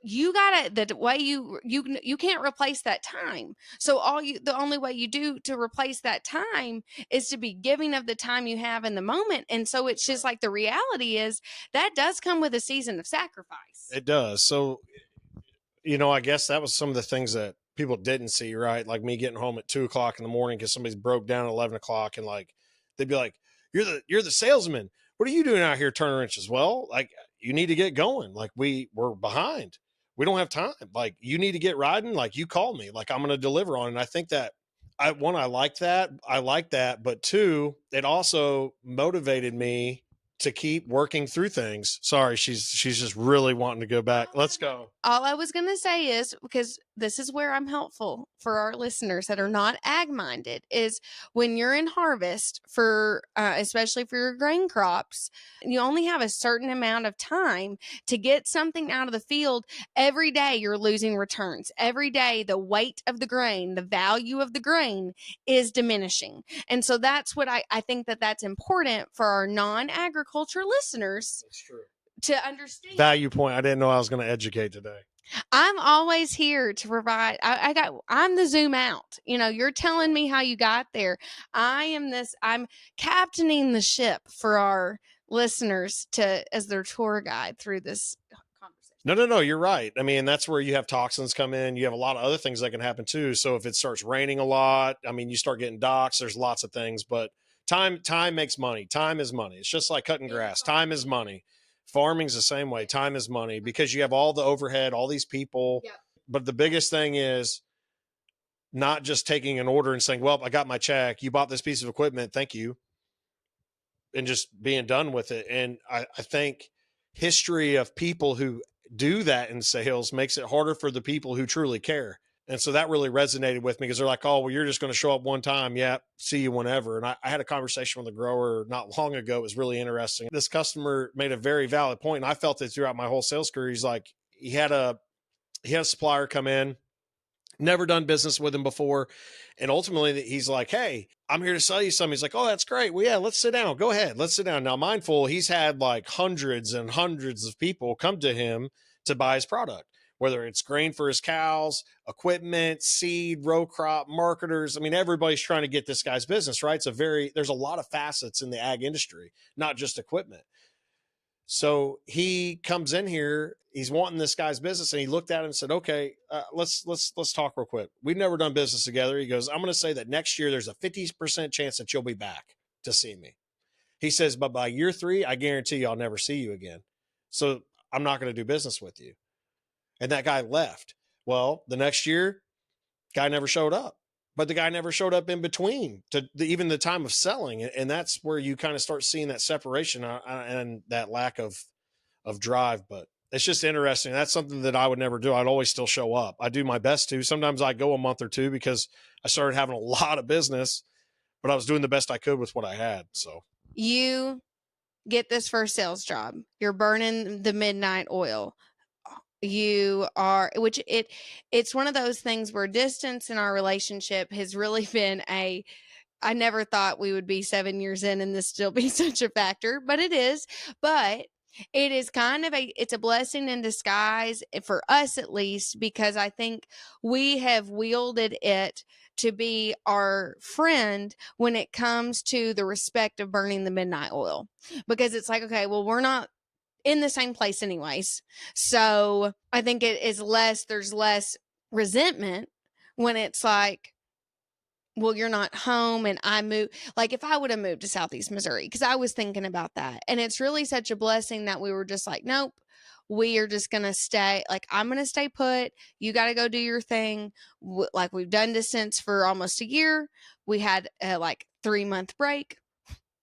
way you can't replace that time. So the only way you do to replace that time is to be giving of the time you have in the moment. And so it's just like, the reality is that does come with a season of sacrifice.
it does. So, I guess that was some of the things that people didn't see, right? Like me getting home at 2 o'clock in the morning because somebody's broke down at 11 o'clock, and like, they'd be like, you're the salesman. What are you doing out here turning wrenches? Well, like, you need to get going. Like, we're behind. We don't have time. Like, you need to get riding. Like, you call me, like, I'm going to deliver on it. And I think that I like that. I like that. But two, it also motivated me to keep working through things. Sorry, she's just really wanting to go back. Let's go.
All I was going to say is, because this is where I'm helpful for our listeners that are not ag minded, is when you're in harvest for, especially for your grain crops, you only have a certain amount of time to get something out of the field. Every day you're losing returns. Every day the weight of the grain, the value of the grain is diminishing. And so that's what I think that's important for our non-agriculture listeners.
That's true.
To understand.
Value point. I didn't know I was going to educate today.
I'm always here to provide. I'm the zoom out. You're telling me how you got there. I'm captaining the ship for our listeners as their tour guide through this conversation.
No, you're right. I mean, that's where you have toxins come in. You have a lot of other things that can happen too. So if it starts raining a lot, I mean, you start getting docks, there's lots of things, but time makes money. Time is money. It's just like cutting grass. Time is money. Farming's the same way. Time is money, because you have all the overhead, all these people. Yep. But the biggest thing is not just taking an order and saying, well, I got my check. You bought this piece of equipment. Thank you. And just being done with it. And I think history of people who do that in sales makes it harder for the people who truly care. And so that really resonated with me, because they're like, oh, well, you're just going to show up one time. Yeah. See you whenever. And I had a conversation with a grower not long ago. It was really interesting. This customer made a very valid point, and I felt it throughout my whole sales career. He's like, he had a supplier come in, never done business with him before. And ultimately he's like, hey, I'm here to sell you something. He's like, oh, that's great. Well, yeah, let's sit down. Go ahead. Let's sit down. Now, mindful, he's had like hundreds and hundreds of people come to him to buy his product, whether it's grain for his cows, equipment, seed, row crop, marketers. I mean, everybody's trying to get this guy's business, right? There's a lot of facets in the ag industry, not just equipment. So he comes in here, he's wanting this guy's business, and he looked at him and said, "Okay, let's talk real quick. We've never done business together." He goes, "I'm going to say that next year there's a 50% chance that you'll be back to see me." He says, "But by year 3, I guarantee you I'll never see you again. So I'm not going to do business with you." And that guy left. Well, the next year, guy never showed up. But the guy never showed up in between to even the time of selling. And that's where you kind of start seeing that separation and that lack of drive. But it's just interesting. That's something that I would never do. I'd always still show up. I do my best to. Sometimes I go a month or two because I started having a lot of business, but I was doing the best I could with what I had. So
You get this first sales job. You're burning the midnight oil. You are, which it's one of those things where distance in our relationship has really been I never thought we would be 7 years in and this still be such a factor, but it is. But it is kind of it's a blessing in disguise for us, at least, because I think we have wielded it to be our friend when it comes to the respect of burning the midnight oil. Because it's like, okay, well, we're not in the same place anyways. So I think there's less resentment when it's like, well, you're not home and I moved. Like if I would have moved to Southeast Missouri, because I was thinking about that. And it's really such a blessing that we were just like, nope, we are just going to stay. Like, I'm going to stay put. You got to go do your thing. Like we've done this since for almost a year. We had a 3-month break.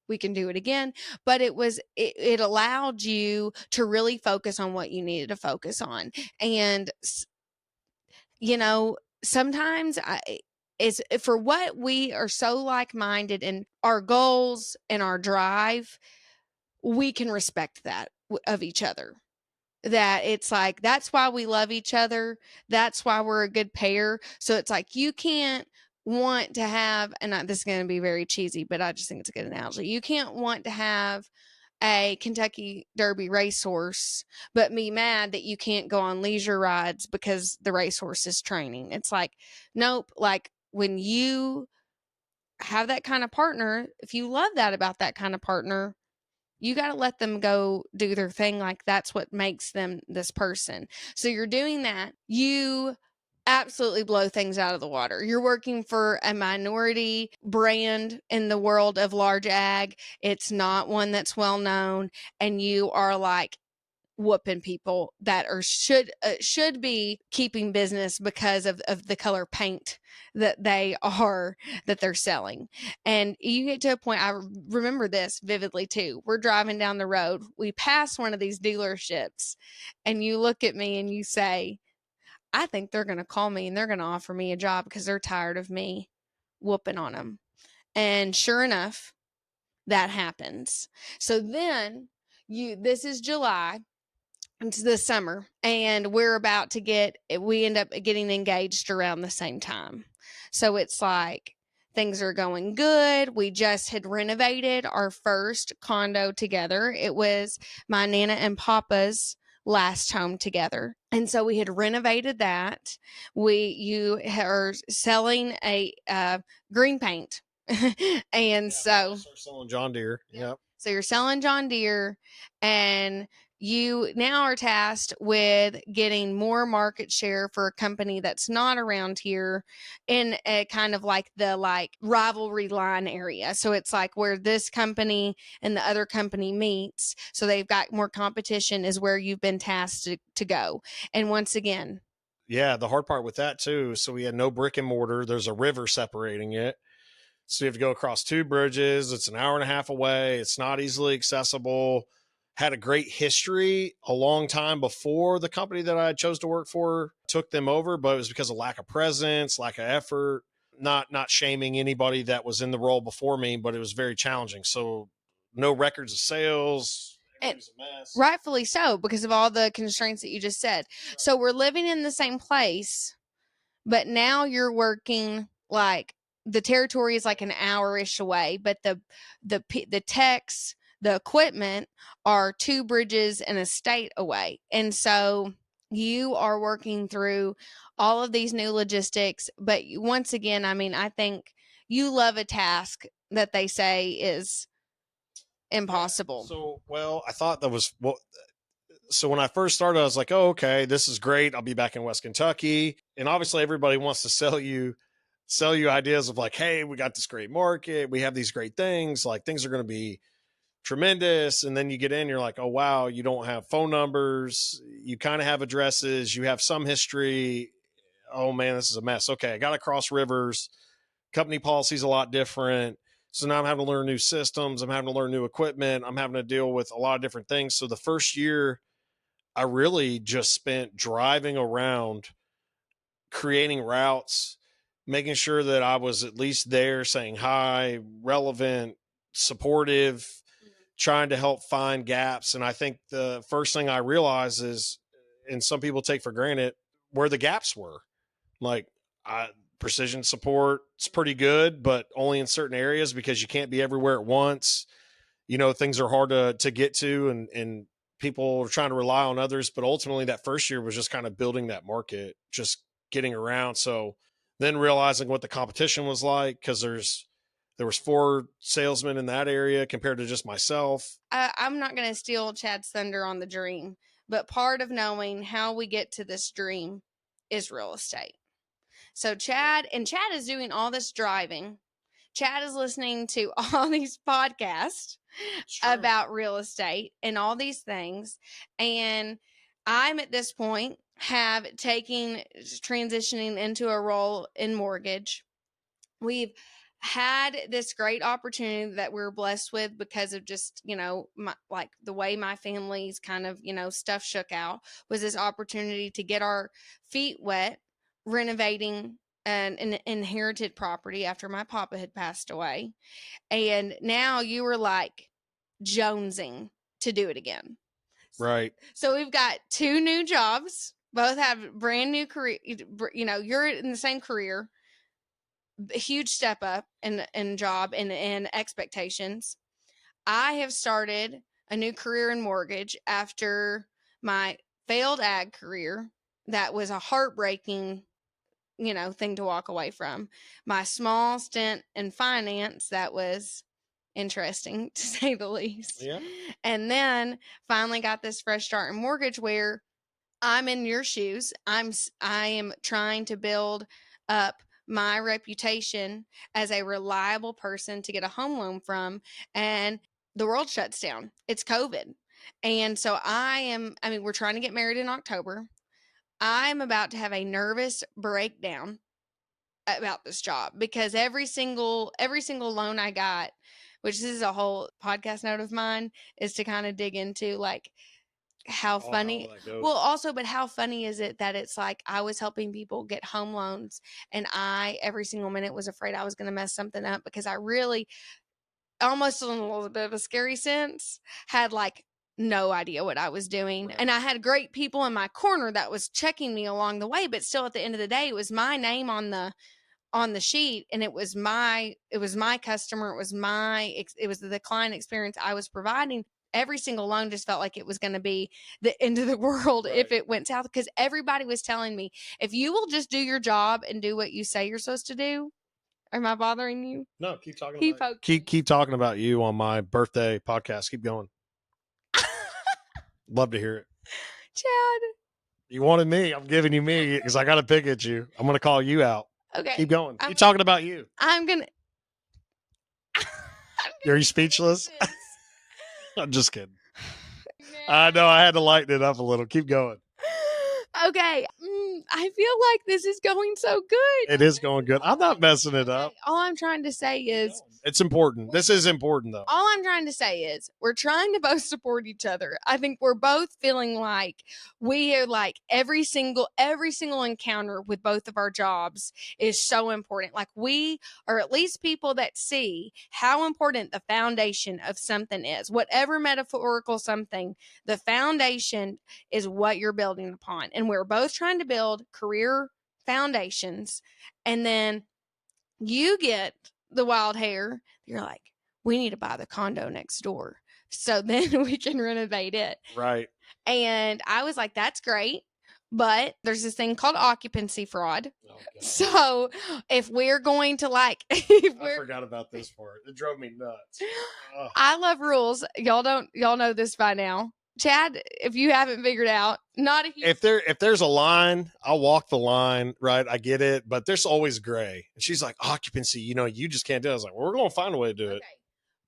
We can do it again. But it allowed you to really focus on what you needed to focus on. And, sometimes is for what we are so like-minded in our goals and our drive, we can respect that of each other. That it's like, that's why we love each other. That's why we're a good pair. So it's like, you can't want to have, and this is going to be very cheesy, but I just think it's a good analogy. You can't want to have a Kentucky Derby racehorse, but be mad that you can't go on leisure rides because the racehorse is training. It's like, nope. Like when you have that kind of partner, if you love that about that kind of partner, you got to let them go do their thing. Like that's what makes them this person. So you're doing that. You absolutely blow things out of the water. You're working for a minority brand in the world of large ag. It's not one that's well known, and you are like whooping people that are should be keeping business because of the color paint that they're selling. And you get to a point, I remember this vividly too. We're driving down the road, we pass one of these dealerships, and you look at me and you say, I think they're going to call me and they're going to offer me a job because they're tired of me whooping on them. And sure enough, that happens. So then this is July. It's the summer, and we end up getting engaged around the same time. So it's like things are going good. We just had renovated our first condo together. It was my Nana and Papa's last home together. And so we had renovated that. You are selling a green paint. And so
selling John Deere. Yep.
So you're selling John Deere, and you now are tasked with getting more market share for a company that's not around here in a kind of like the rivalry line area. So it's like where this company and the other company meets. So they've got more competition is where you've been tasked to go. And once again,
yeah, the hard part with that too. So we had no brick and mortar. There's a river separating it. So you have to go across 2 bridges. It's an hour and a half away. It's not easily accessible. Had a great history a long time before the company that I chose to work for took them over, but it was because of lack of presence, lack of effort, not shaming anybody that was in the role before me, but it was very challenging. So no records of sales.
And rightfully so, because of all the constraints that you just said. So we're living in the same place, but now you're working the territory is like an hour-ish away, but the techs, the equipment are 2 bridges and a state away. And so you are working through all of these new logistics. But once again, I mean, I think you love a task that they say is impossible.
So, well, I thought that was well. So when I first started, I was like, "Oh, okay, this is great. I'll be back in West Kentucky." And obviously, everybody wants to sell you ideas of like, "Hey, we got this great market. We have these great things. Like things are going to be tremendous." And then you get in, you're like, "Oh, wow, you don't have phone numbers. You kind of have addresses. You have some history. Oh man, this is a mess. Okay, I got to cross rivers. Company policy's a lot different." So now I'm having to learn new systems. I'm having to learn new equipment. I'm having to deal with a lot of different things. So the first year, I really just spent driving around, creating routes, making sure that I was at least there saying hi, relevant, supportive, trying to help find gaps. And I think the first thing I realized is, and some people take for granted, where the gaps were. Like, precision support is pretty good, but only in certain areas because you can't be everywhere at once. Things are hard to get to, and people are trying to rely on others. But ultimately, that first year was just kind of building that market, just getting around. So then realizing what the competition was like, because there was 4 salesmen in that area compared to just myself.
I'm not going to steal Chad's thunder on the dream, but part of knowing how we get to this dream is real estate. So Chad is doing all this driving. Chad is listening to all these podcasts about real estate and all these things. And I'm at this point transitioning into a role in mortgage. We've had this great opportunity that we're blessed with because of just, like the way my family's kind of, stuff shook out, was this opportunity to get our feet wet renovating an inherited property after my papa had passed away. And now you were like jonesing to do it again.
Right.
So we've got 2 new jobs, both have brand new career. You're in the same career, a huge step up in job and expectations. I have started a new career in mortgage after my failed ag career. That was a heartbreaking, thing to walk away from. My small stint in finance, that was interesting to say the least.
Yeah.
And then finally got this fresh start in mortgage where I'm in your shoes. I am trying to build up my reputation as a reliable person to get a home loan from, and the world shuts down. It's COVID. And so we're trying to get married in October. I'm about to have a nervous breakdown about this job because every single loan I got, which this is a whole podcast note of mine, is to kind of dig into like how funny. Well, also, but how funny is it that it's like I was helping people get home loans and I every single minute was afraid I was going to mess something up because I really, almost in a little bit of a scary sense, had like no idea what I was doing. Right. And I had great people in my corner that was checking me along the way, but still at the end of the day, it was my name on the sheet, and it was my customer. It was the client experience I was providing. Every single loan just felt like it was going to be the end of the world. Right. If it went south, because everybody was telling me, if you will just do your job and do what you say you're supposed to do. Am I bothering you?
No, keep talking keep talking about you on my birthday podcast. Keep going. Love to hear it.
Chad,
you wanted me. I'm giving you me because I got to pick at you. I'm going to call you out.
Okay.
Keep going. Keep talking about you.
I'm going to.
Are you speechless? I'm just kidding. I know I had to lighten it up a little. Keep going.
Okay. I feel like this is going so good.
It is going good. I'm not messing it up.
All I'm trying to say is...
It's important. This is important, though.
All I'm trying to say is we're trying to both support each other. I think we're both feeling like we are like every single encounter with both of our jobs is so important. Like we are at least people that see how important the foundation of something is. Whatever metaphorical something, the foundation is what you're building upon. And we're both trying to build career foundations. And then you get the wild hair. You're like, we need to buy the condo next door so then we can renovate it.
Right.
And I was like, that's great. But there's this thing called occupancy fraud.
Oh, God.
So if we're going to
I forgot about this part. It drove me nuts. Ugh.
I love rules. Y'all know this by now. Chad, if you haven't figured out, not
if there's a line, I'll walk the line, right? I get it, but there's always gray. And she's like, occupancy, you just can't do it. I was like, well, we're gonna find a way to do it.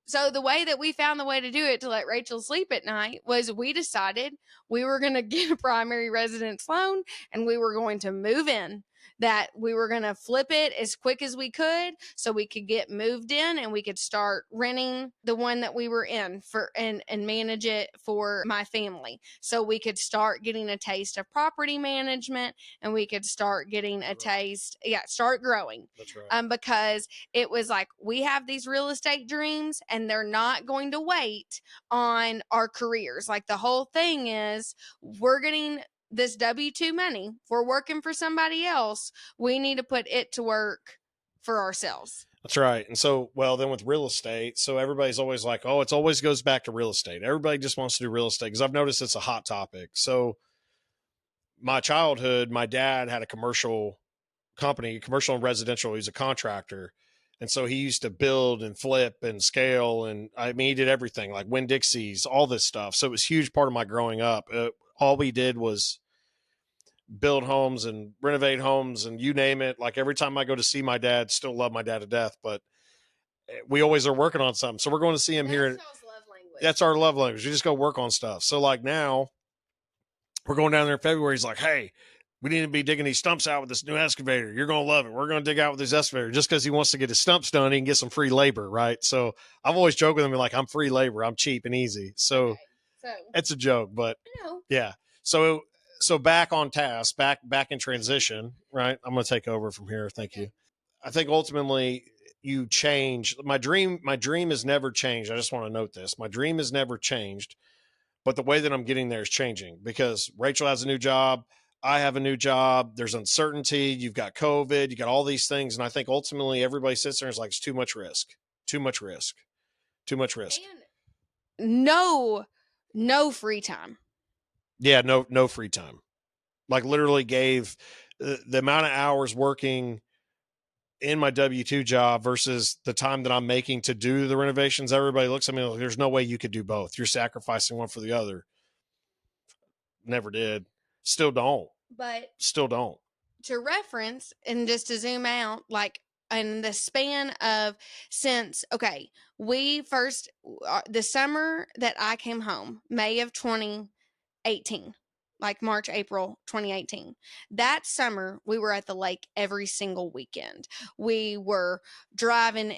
So the way that we found the way to do it to let Rachel sleep at night was we decided we were going to get a primary residence loan and we were going to move in. That we were going to flip it as quick as we could so we could get moved in and we could start renting the one that we were in for and manage it for my family. So we could start getting a taste of property management and we could start getting a taste, start growing.
That's right.
Because it was like we have these real estate dreams and they're not going to wait on our careers. Like the whole thing is we're getting this W-2 money. If we're working for somebody else, we need to put it to work for ourselves.
That's right. And so, well, then with real estate, so everybody's always like, oh, it always goes back to real estate. Everybody just wants to do real estate because I've noticed it's a hot topic. So my childhood, my dad had a commercial company, commercial and residential. He's a contractor. And so he used to build and flip and scale. And I mean, he did everything like Winn-Dixie's, all this stuff. So it was a huge part of my growing up. All we did was build homes and renovate homes and you name it. Like every time I go to see my dad, still love my dad to death, but we always are working on something. So we're going to see him here. That's our love language. You just go work on stuff. So like now we're going down there in February. He's like, hey, we need to be digging these stumps out with this new excavator. You're going to love it. We're going to dig out with this excavator just because he wants to get his stumps done. He can get some free labor. Right. So I've always joked with him like, I'm free labor. I'm cheap and easy. So it's a joke, but yeah. So back on task, back in transition, right? I'm going to take over from here. Thank you. I think ultimately you change. My dream has never changed. I just want to note this. My dream has never changed, but the way that I'm getting there is changing because Rachel has a new job. I have a new job. There's uncertainty. You've got COVID. You got all these things. And I think ultimately everybody sits there and is like, it's too much risk, too much risk, too much risk.
And no free time.
Yeah. No free time. Like literally gave the amount of hours working in my W-2 job versus the time that I'm making to do the renovations. Everybody looks at me like, there's no way you could do both. You're sacrificing one for the other. Never did. Still don't.
But
still don't.
To reference and just to zoom out, like in the span of since, we first, the summer that I came home, May of 2018, like March, April 2018. That summer, we were at the lake every single weekend. We were driving,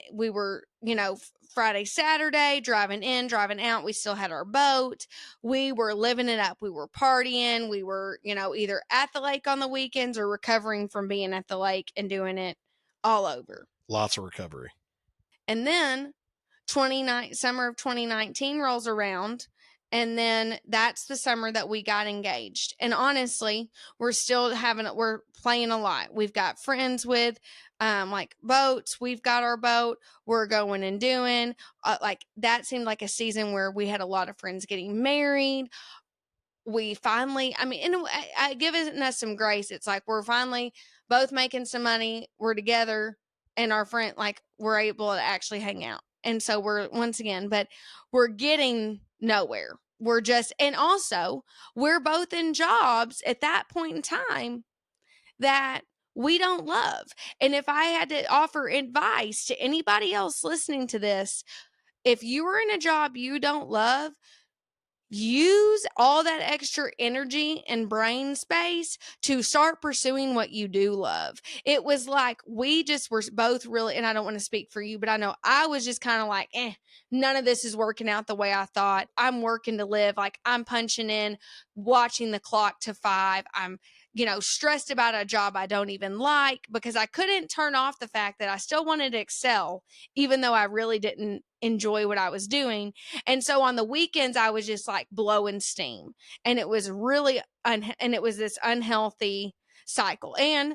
Friday, Saturday, driving in, driving out. We still had our boat. We were living it up. We were partying. We were, either at the lake on the weekends or recovering from being at the lake and doing it all over.
Lots of recovery.
And then summer of 2019 rolls around. And then that's the summer that we got engaged. And honestly, we're playing a lot. We've got friends with like boats. We've got our boat. We're going and doing like that seemed like a season where we had a lot of friends getting married. We finally, I giving us some grace. It's like we're finally both making some money. We're together and our friend, like we're able to actually hang out. And so we're getting nowhere. And also we're both in jobs at that point in time that we don't love. And if I had to offer advice to anybody else listening to this, if you are in a job you don't love, use all that extra energy and brain space to start pursuing what you do love. It was like we just were both really, and I don't want to speak for you, but I know I was just kind of like, none of this is working out the way I thought. I'm working to live. Like I'm punching in, watching the clock to 5. I'm stressed about a job I don't even like because I couldn't turn off the fact that I still wanted to excel, even though I really didn't enjoy what I was doing. And so on the weekends, I was just like blowing steam, and it was really, and it was this unhealthy cycle. And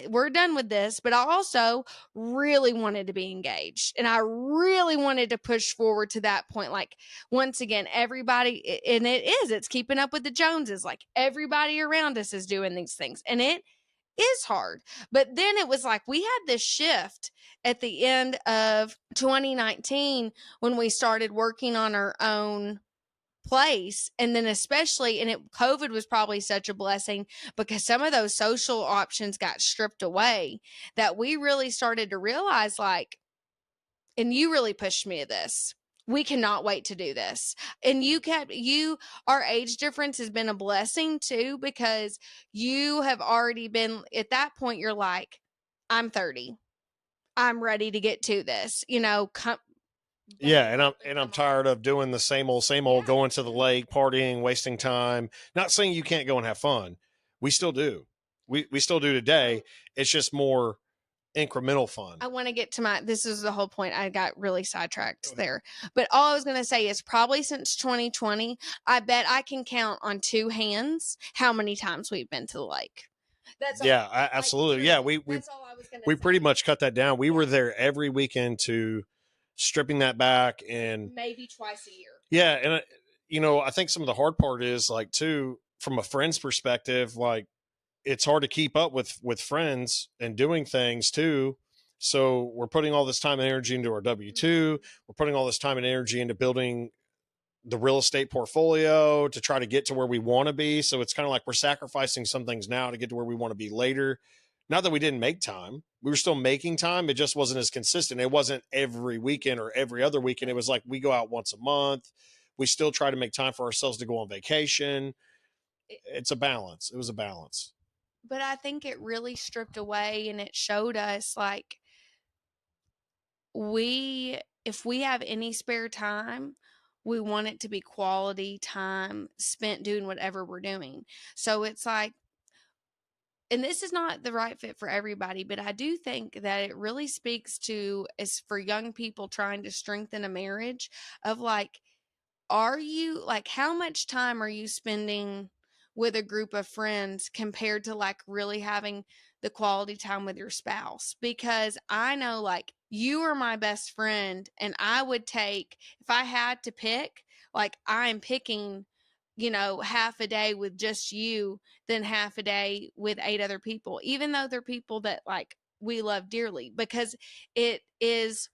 we're done with this, but I also really wanted to be engaged, and I really wanted to push forward to that point. Like, once again, everybody, and it's keeping up with the Joneses. Like, everybody around us is doing these things, and it is hard. But then it was like we had this shift at the end of 2019 when we started working on our own place. And then especially, COVID was probably such a blessing because some of those social options got stripped away, that we really started to realize, like, and you really pushed me to this, we cannot wait to do this. And our age difference has been a blessing too, because you have already been at that point. You're like, I'm 30, I'm ready to get to this,
Yeah, and I'm tired of doing the same old, going to the lake, partying, wasting time. Not saying you can't go and have fun. We still do. We still do today. It's just more incremental fun.
I want to get to this is the whole point. I got really sidetracked there. But all I was going to say is, probably since 2020, I bet I can count on two hands how many times we've been to the lake. That's
yeah, absolutely. Yeah, that's all I was going to say. We pretty much cut that down. We were there every weekend to stripping that back, and
maybe twice a year.
Yeah, and I think some of the hard part is, like, too, from a friend's perspective, like, it's hard to keep up with friends and doing things too. So we're putting all this time and energy into our W-2. We're putting all this time and energy into building the real estate portfolio to try to get to where we want to be. So it's kind of like we're sacrificing some things now to get to where we want to be later. Not that we didn't make time. We were still making time. It just wasn't as consistent. It wasn't every weekend or every other weekend. It was like we go out once a month. We still try to make time for ourselves to go on vacation. It's a balance. It was a balance.
But I think it really stripped away, and it showed us, like, if we have any spare time, we want it to be quality time spent doing whatever we're doing. So it's like, and this is not the right fit for everybody, but I do think that it really speaks to, is for young people trying to strengthen a marriage, of like, how much time are you spending with a group of friends compared to, like, really having the quality time with your spouse? Because I know, like, you are my best friend, and I would take, if I had to pick, like, I'm picking, half a day with just you than half a day with 8 other people, even though they're people that, like, we love dearly, because it is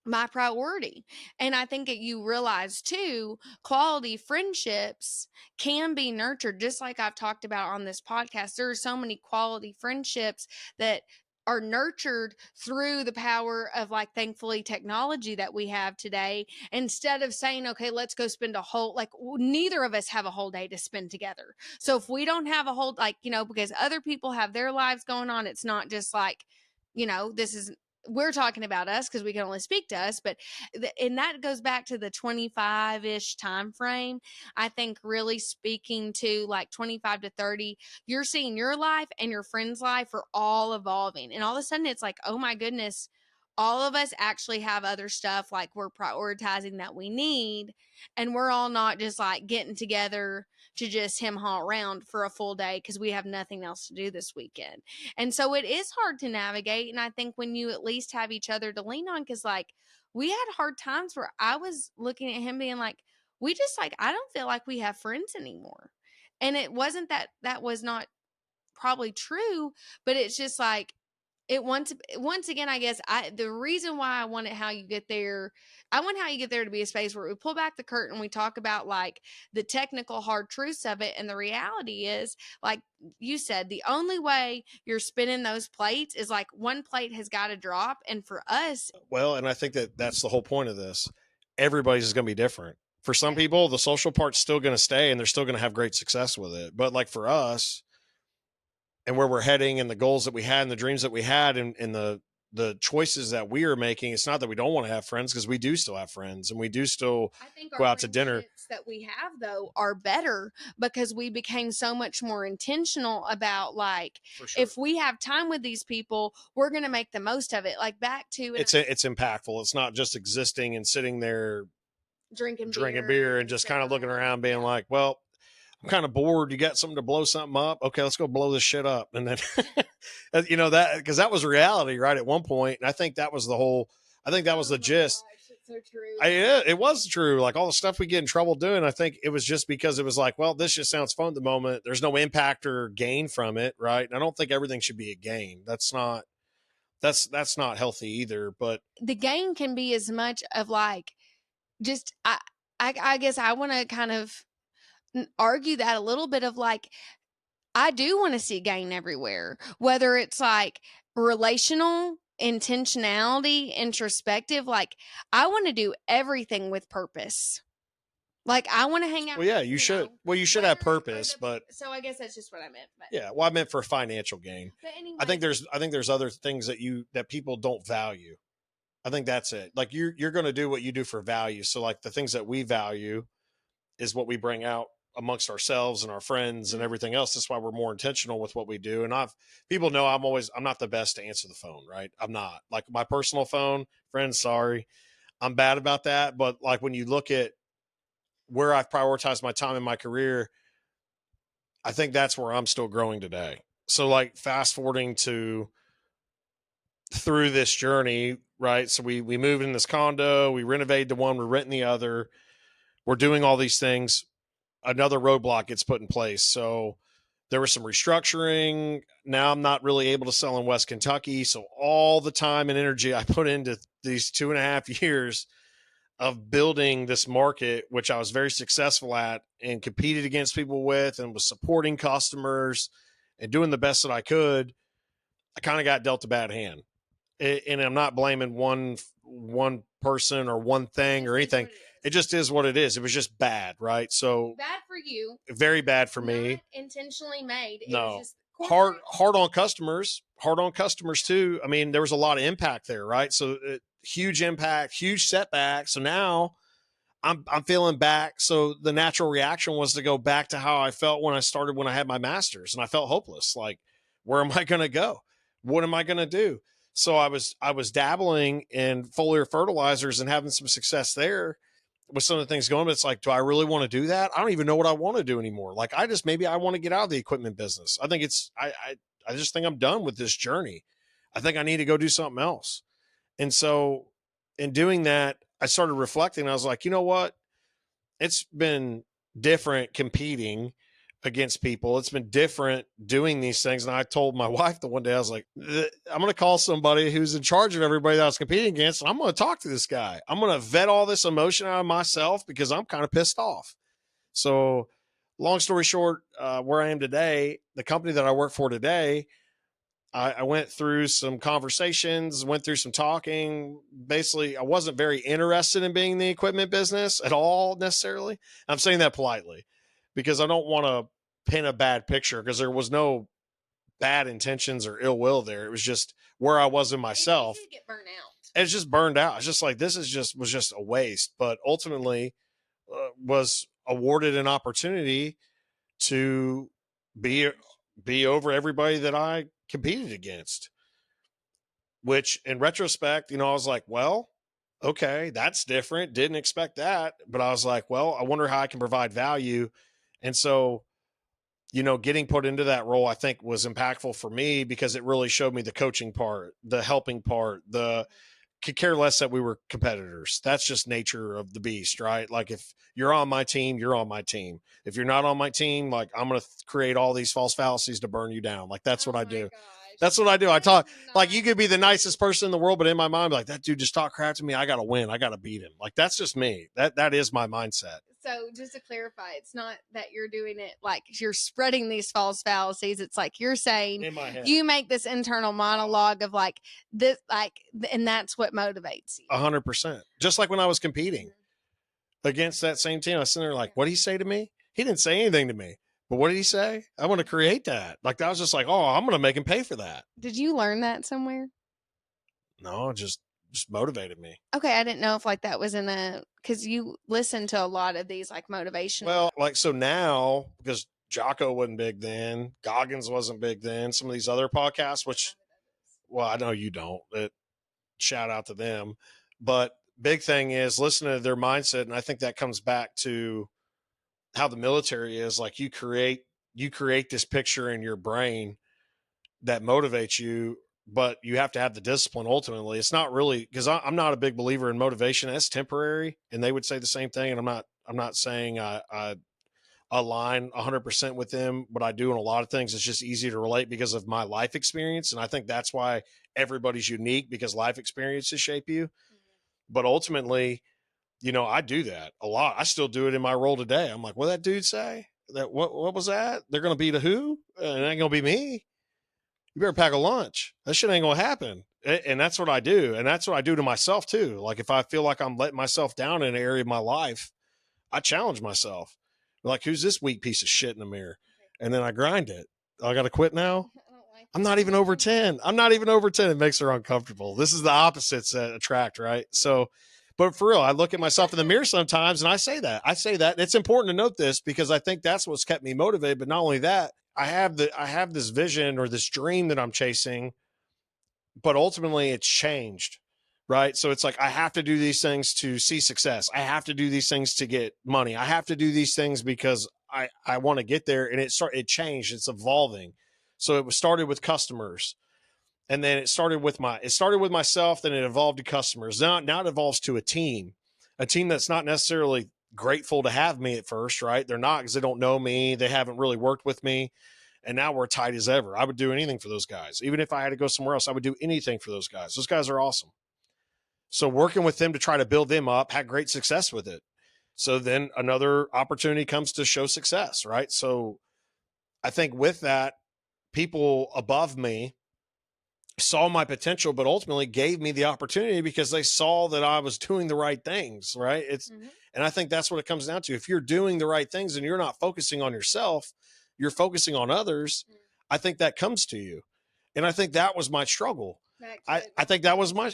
my priority. And I think that you realize too, quality friendships can be nurtured, just like I've talked about on this podcast. There are so many quality friendships that are nurtured through the power of, like, thankfully, technology that we have today. Instead of saying, okay, let's go spend a whole, like, neither of us have a whole day to spend together. So if we don't have a whole, like, because other people have their lives going on, it's not just like, this is, we're talking about us because we can only speak to us, but and that goes back to the 25-ish time frame. I think really speaking to, like, 25 to 30, you're seeing your life and your friend's life are all evolving, and all of a sudden it's like, oh my goodness, all of us actually have other stuff, like, we're prioritizing that we need, and we're all not just, like, getting together to just haw around for a full day because we have nothing else to do this weekend. And so it is hard to navigate. And I think when you at least have each other to lean on, because, like, we had hard times where I was looking at him being like, we just, like, I don't feel like we have friends anymore. And it wasn't that was not probably true, but it's just like, it once again, I guess the reason why I want how you get there, I want how you get there to be a space where we pull back the curtain, we talk about, like, the technical hard truths of it. And the reality is, like you said, the only way you're spinning those plates is, like, one plate has got to drop. And for us,
well, and I think that's the whole point of this. Everybody's is going to be different. For some people, the social part's still going to stay and they're still going to have great success with it. But, like, for us, and where we're heading and the goals that we had and the dreams that we had and the choices that we are making, it's not that we don't want to have friends, because we do still have friends and we do still go out to dinner.
That we have, though, are better because we became so much more intentional about, like, sure, if we have time with these people, we're going to make the most of it. Like, back to
it's impactful. It's not just existing and sitting there drinking beer and just kind of looking around being like, well, I'm kind of bored. You got something to blow something up? Okay, let's go blow this shit up. And then, that, because that was reality, right? At one point. And I think that was the gist.
Gosh, it's so true.
It was true. Like all the stuff we get in trouble doing, I think it was just because it was like, well, this just sounds fun at the moment. There's no impact or gain from it, right? And I don't think everything should be a gain. That's not healthy either. But
the gain can be as much of like, just I guess I want to kind of argue that a little bit of like, I do want to see gain everywhere, whether it's like relational, intentionality, introspective. Like, I want to do everything with purpose. Like, I want to hang out.
Well, yeah, you should. Well, you should have purpose, but
so I guess that's just what I meant. But.
Yeah, well, I meant for financial gain.
But anyway,
I think there's other things that people don't value. I think that's it. Like you're going to do what you do for value. So like the things that we value is what we bring out amongst ourselves and our friends and everything else. That's why we're more intentional with what we do. And people know I'm not the best to answer the phone, right? I'm not. Like my personal phone, friends, sorry. I'm bad about that. But like when you look at where I've prioritized my time in my career, I think that's where I'm still growing today. So like fast forwarding through this journey, right? So we moved in this condo, we renovated the one, we're renting the other, we're doing all these things. Another roadblock gets put in place. So there was some restructuring. Now I'm not really able to sell in West Kentucky. So all the time and energy I put into these 2.5 years of building this market, which I was very successful at and competed against people with and was supporting customers and doing the best that I could, I kind of got dealt a bad hand. And I'm not blaming one person or one thing or anything. It just is what it is. It was just bad, right? So
bad for you.
Very bad for me.
Not intentionally made.
No.
It was just
hard on customers. Hard on customers too. I mean, there was a lot of impact there, right? So huge impact, huge setback. So now I'm feeling back. So the natural reaction was to go back to how I felt when I had my master's, and I felt hopeless. Like, where am I going to go? What am I going to do? So I was dabbling in foliar fertilizers and having some success there with some of the things going, but it's like, do I really want to do that? I don't even know what I want to do anymore. Like maybe I want to get out of the equipment business. I think I just think I'm done with this journey. I think I need to go do something else. And so in doing that, I started reflecting. I was like, you know what? It's been different competing against people. It's been different doing these things. And I told my wife the one day, I was like, I'm going to call somebody who's in charge of everybody that I was competing against. And I'm going to talk to this guy. I'm going to vet all this emotion out of myself because I'm kind of pissed off. So long story short, where I am today, the company that I work for today, I went through some conversations, went through some talking. Basically, I wasn't very interested in being in the equipment business at all necessarily. I'm saying that politely because I don't want to paint a bad picture because there was no bad intentions or ill will there. It was just where I was in myself.
You get burnt out.
It's just burned out. It's just like, was just a waste, but ultimately was awarded an opportunity to be over everybody that I competed against, which in retrospect, I was like, well, okay, that's different. Didn't expect that. But I was like, well, I wonder how I can provide value. And so, getting put into that role, I think was impactful for me because it really showed me the coaching part, the helping part, could care less that we were competitors. That's just nature of the beast, right? Like if you're on my team, you're on my team. If you're not on my team, like I'm going to create all these false fallacies to burn you down. Like that's what I do.
Gosh.
That's what I do. I talk like you could be the nicest person in the world, but in my mind, like that dude just talk crap to me. I got to win. I got to beat him. Like that's just me. That is my mindset.
So just to clarify, it's not that you're doing it like you're spreading these false fallacies. It's like you're saying
in my head.
You make this internal monologue of like this, like, and that's what motivates you.
100%. Just like when I was competing against that same team, I was sitting there like, what did he say to me? He didn't say anything to me. But what did he say? I want to create that. Like, I was just like, oh, I'm going to make him pay for that.
Did you learn that somewhere?
No, just motivated me.
Okay. I didn't know if like that was because you listen to a lot of these like motivational.
Well, like, so now, because Jocko wasn't big then, Goggins wasn't big then, some of these other podcasts, which, well, I know you don't, shout out to them. But big thing is listening to their mindset. And I think that comes back to how the military is. Like you create this picture in your brain that motivates you, but you have to have the discipline. Ultimately, it's not really, because I'm not a big believer in motivation. That's temporary, and they would say the same thing. And I'm not saying I align 100% with them, but I do in a lot of things. It's just easy to relate because of my life experience, and I think that's why everybody's unique, because life experiences shape you. But ultimately, I do that a lot. I still do it in my role today. I'm like, what that dude say? That what was that? They're gonna beat a who? And it ain't gonna be me. You better pack a lunch. That shit ain't gonna happen. And that's what I do. And that's what I do to myself too. Like if I feel like I'm letting myself down in an area of my life, I challenge myself. Like, who's this weak piece of shit in the mirror? And then I grind it. I got to quit now. I'm not even over 10. I'm not even over 10. It makes her uncomfortable. This is the opposites that attract, right? So, but for real, I look at myself in the mirror sometimes and I say that. It's important to note this because I think that's what's kept me motivated. But not only that, I have this vision or this dream that I'm chasing, but ultimately it's changed. Right. So it's like, I have to do these things to see success. I have to do these things to get money. I have to do these things because I want to get there. And it changed. It's evolving. So it was started with customers, and then it started with myself. Then it evolved to customers. Now it evolves to a team that's not necessarily grateful to have me at first. Right. They're not, because they don't know me. They haven't really worked with me. And now we're tight as ever. I would do anything for those guys. Even if I had to go somewhere else, I would do anything for those guys. Those guys are awesome. So working with them to try to build them up, had great success with it. So then another opportunity comes to show success, right? So I think with that, people above me saw my potential, but ultimately gave me the opportunity because they saw that I was doing the right things, right? And I think that's what it comes down to. If you're doing the right things and you're not focusing on yourself, you're focusing on others, I think that comes to you. And I think that was my struggle. I think that was my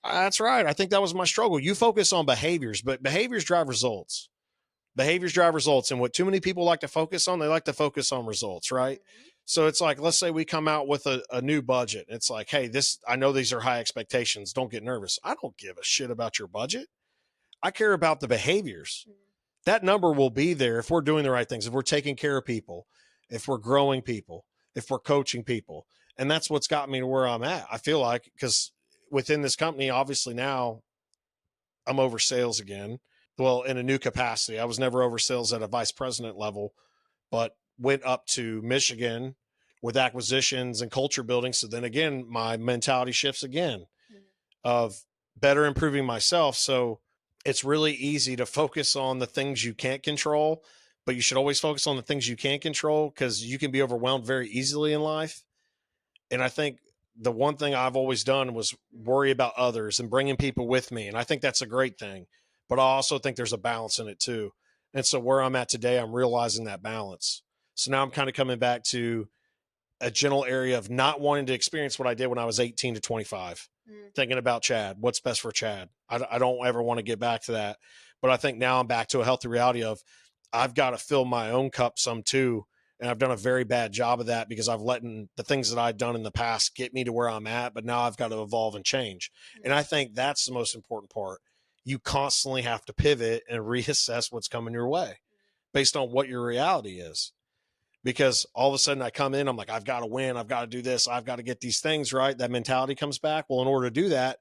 That's right. I think that was my struggle. You focus on behaviors, but behaviors drive results. Behaviors drive results. And what too many people like to focus on, they like to focus on results, right? So it's like, let's say we come out with a new budget. It's like, hey, I know these are high expectations. Don't get nervous. I don't give a shit about your budget. I care about the behaviors. That number will be there if we're doing the right things, if we're taking care of people, if we're growing people, if we're coaching people. And that's what's got me to where I'm at. I feel like, because within this company, obviously now I'm over sales again. Well, in a new capacity. I was never over sales at a vice president level, but went up to Michigan with acquisitions and culture building. So then again, my mentality shifts again of better improving myself. So it's really easy to focus on the things you can't control, but you should always focus on the things you can control, because you can be overwhelmed very easily in life. And I think the one thing I've always done was worry about others and bringing people with me. And I think that's a great thing, but I also think there's a balance in it too. And so where I'm at today, I'm realizing that balance. So now I'm kind of coming back to a general area of not wanting to experience what I did when I was 18 to 25, thinking about Chad, what's best for Chad. I don't ever want to get back to that. But I think now I'm back to a healthy reality of I've got to fill my own cup some too. And I've done a very bad job of that because I've let the things that I've done in the past get me to where I'm at, but now I've got to evolve and change. And I think that's the most important part. You constantly have to pivot and reassess what's coming your way based on what your reality is. Because all of a sudden I come in, I'm like, I've got to win. I've got to do this. I've got to get these things right. That mentality comes back. Well, in order to do that,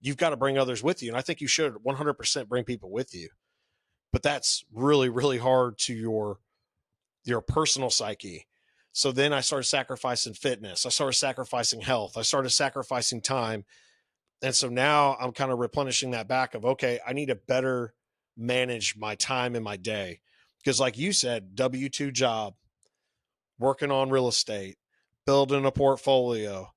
you've got to bring others with you. And I think you should 100% bring people with you. But that's really, really hard to your personal psyche. So then I started sacrificing fitness. I started sacrificing health. I started sacrificing time. And so now I'm kind of replenishing that back of, okay, I need to better manage my time in my day. Because like you said, W-2 job, working on real estate, building a portfolio.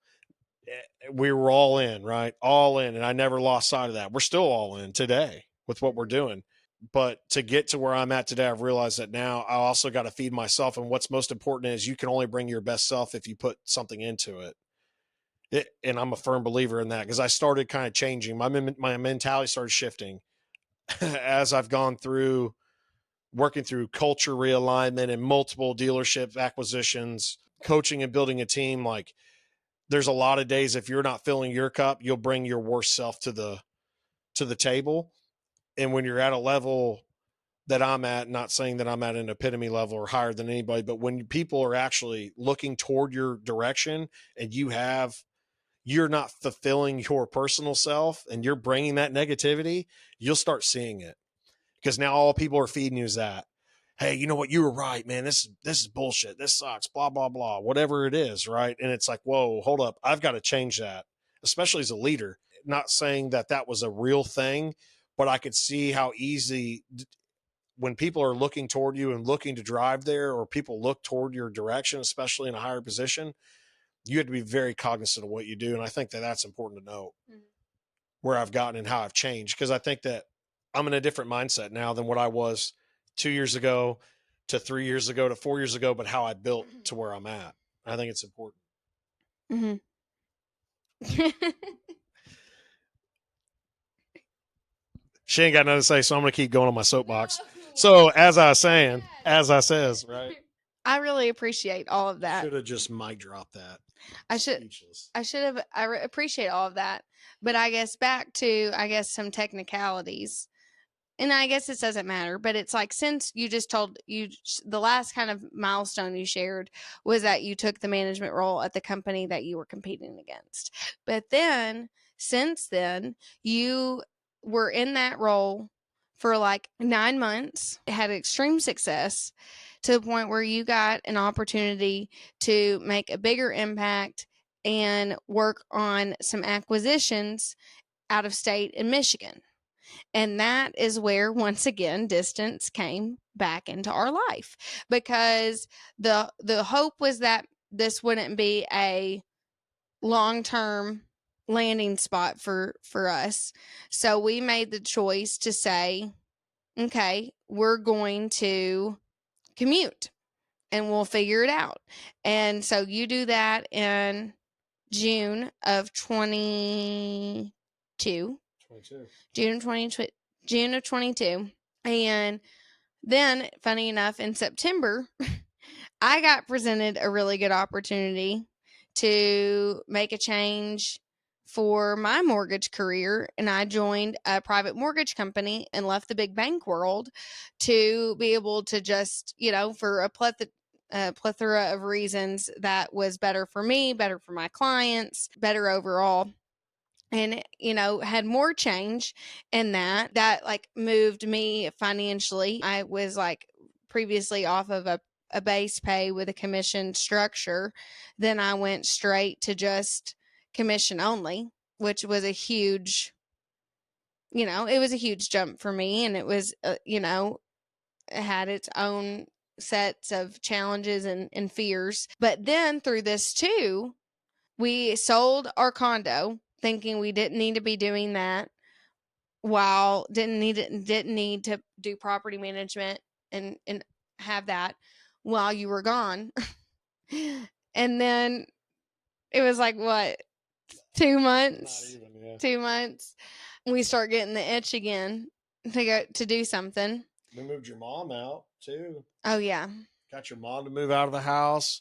We were all in, right? All in. And I never lost sight of that. We're still all in today with what we're doing. But to get to where I'm at today, I've realized that now I also got to feed myself. And what's most important is you can only bring your best self if you put something into it. And I'm a firm believer in that, because I started kind of changing. My mentality started shifting as I've gone through working through culture realignment and multiple dealership acquisitions, coaching and building a team. Like, there's a lot of days, if you're not filling your cup, you'll bring your worst self to the table. And when you're at a level that I'm at, not saying that I'm at an epitome level or higher than anybody, but when people are actually looking toward your direction and you're not fulfilling your personal self and you're bringing that negativity, you'll start seeing it, because now all people are feeding you is that, hey, you know what? You were right, man. This is bullshit. This sucks, blah, blah, blah, whatever it is. Right. And it's like, whoa, hold up. I've got to change that, especially as a leader. Not saying that that was a real thing, but I could see how easy when people are looking toward you and looking to drive there, or people look toward your direction, especially in a higher position, you have to be very cognizant of what you do. And I think that that's important to know where I've gotten and how I've changed. Because I think that I'm in a different mindset now than what I was 2 years ago to 3 years ago to 4 years ago, but how I built to where I'm at. I think it's important. She ain't got nothing to say, so I'm going to keep going on my soapbox. So as I says, right?
I really appreciate all of that.
Should have just mic dropped that.
I appreciate all of that. But I guess back to, some technicalities. And I guess it doesn't matter, but it's like, since you just told you, the last kind of milestone you shared was that you took the management role at the company that you were competing against. But then, since then, you were in that role for like 9 months, had extreme success to the point where you got an opportunity to make a bigger impact and work on some acquisitions out of state in Michigan. And that is where, once again, distance came back into our life, because the hope was that this wouldn't be a long-term landing spot for us. So we made the choice to say, okay, we're going to commute and we'll figure it out. And so you do that in June of 22. June of 22. And then, funny enough, in September, I got presented a really good opportunity to make a change for my mortgage career. And I joined a private mortgage company and left the big bank world to be able to just, for a plethora of reasons, that was better for me, better for my clients, better overall. And had more change in that like moved me financially. I was like previously off of a base pay with a commission structure. Then I went straight to just commission only, which was a huge, it was a huge jump for me. And it was, it had its own sets of challenges and fears. But then through this too, we sold our condo thinking we didn't need to be doing that, while didn't need to do property management and have that while you were gone. And then it was like, what, 2 months?
Not even, yeah.
2 months. We start getting the itch again to go to do something.
We moved your mom out too.
Oh yeah.
Got your mom to move out of the house.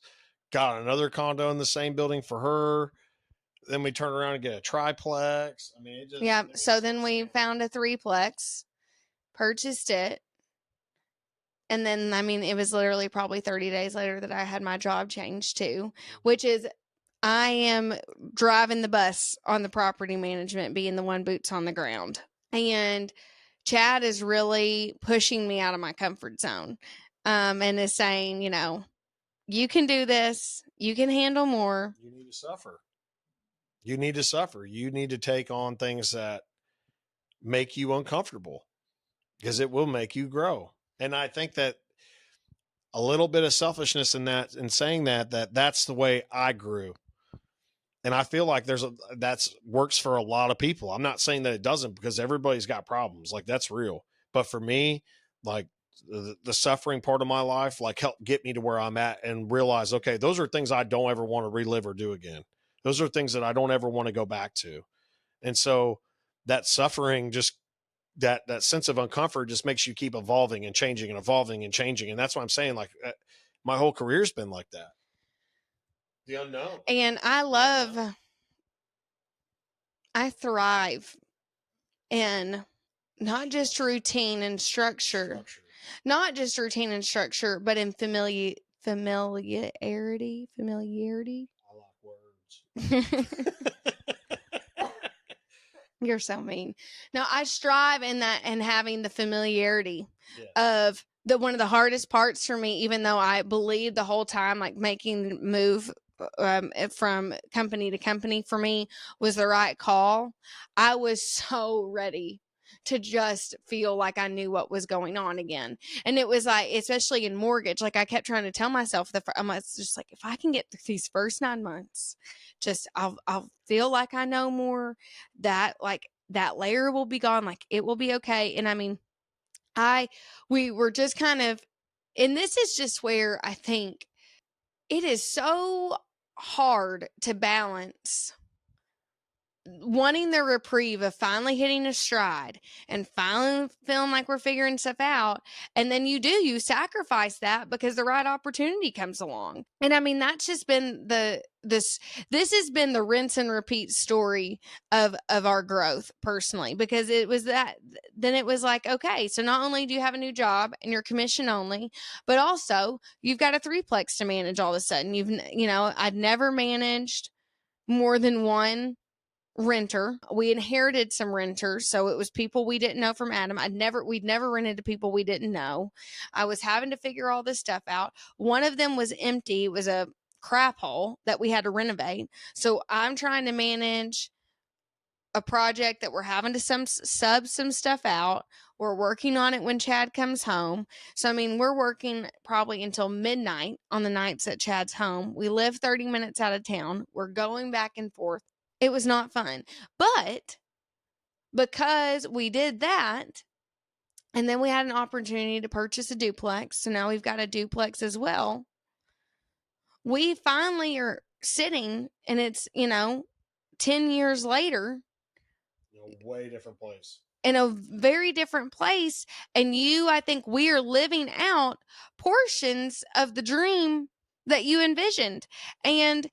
Got another condo in the same building for her. Then we turn around and get a triplex. I mean,
So then we found a threeplex, purchased it. And then, it was literally probably 30 days later that I had my job changed too, which is, I am driving the bus on the property management, being the one boots on the ground. And Chad is really pushing me out of my comfort zone, and is saying, you can do this. You can handle more.
You need to suffer. You need to take on things that make you uncomfortable, because it will make you grow. And I think that a little bit of selfishness in that, in saying that's the way I grew. And I feel like that's works for a lot of people. I'm not saying that it doesn't, because everybody's got problems. Like, that's real. But for me, like, the suffering part of my life, like, helped get me to where I'm at and realize, okay, those are things I don't ever want to relive or do again. Those are things that I don't ever want to go back to. And so that suffering, just that sense of uncomfort, just makes you keep evolving and changing and evolving and changing. And that's what I'm saying. Like, my whole career's been like that. The unknown.
And I thrive in not just routine and structure, not just routine and structure, but in familiarity.
I like words.
You're so mean. No, I strive in that and having the familiarity
Yes.
of the one of the hardest parts for me, even though I believed the whole time like making the move from company to company for me was the right call. I was so ready to just feel like I knew what was going on again. And it was like, especially in mortgage, like I kept trying to tell myself I was just like, if I can get through these first 9 months, just I'll feel like I know more, that like that layer will be gone, like it will be okay. And I mean, we were just kind of, and this is just where I think it is so hard to balance wanting the reprieve of finally hitting a stride and finally feeling like we're figuring stuff out. And then you sacrifice that because the right opportunity comes along. And I mean, that's just been this has been the rinse and repeat story of our growth personally, because it was that, then it was like, okay, so not only do you have a new job and you're commission only, but also you've got a threeplex to manage all of a sudden. I'd never managed more than one renter. We inherited some renters, so it was people we didn't know from Adam. We'd never rented to people we didn't know. I was having to figure all this stuff out. One of them was empty. It was a crap hole that we had to renovate. So I'm trying to manage a project that we're having to sub some stuff out. We're working on it when Chad comes home. So, I mean, we're working probably until midnight on the nights that Chad's home. We live 30 minutes out of town. We're going back and forth. It was not fun. But because we did that, and then we had an opportunity to purchase a duplex, so now we've got a duplex as well. We finally are sitting, and it's, 10 years later,
A way different place.
In a very different place. And I think we are living out portions of the dream that you envisioned. And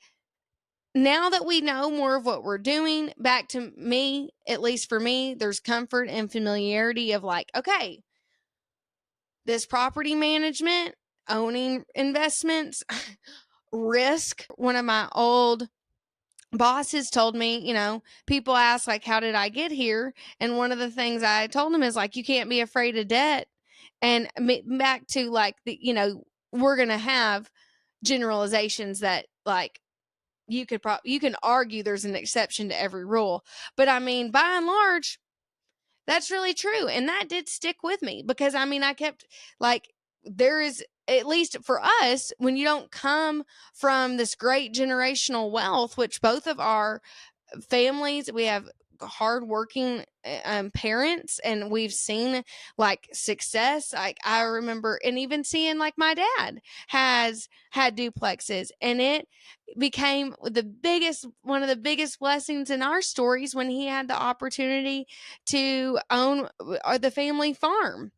now that we know more of what we're doing, back to me, at least for me, there's comfort and familiarity of like, okay, this property management, owning investments, risk. One of my old bosses told me, people ask like, how did I get here? And one of the things I told him is like, you can't be afraid of debt. And back to like we're going to have generalizations that like, you can argue there's an exception to every rule, but I mean, by and large, that's really true. And that did stick with me because I mean, I kept like, there is, at least for us, when you don't come from this great generational wealth, which both of our families, we have hardworking parents, and we've seen like success. Like I remember, and even seeing like my dad has had duplexes, and it became one of the biggest blessings in our stories when he had the opportunity to own the family farm.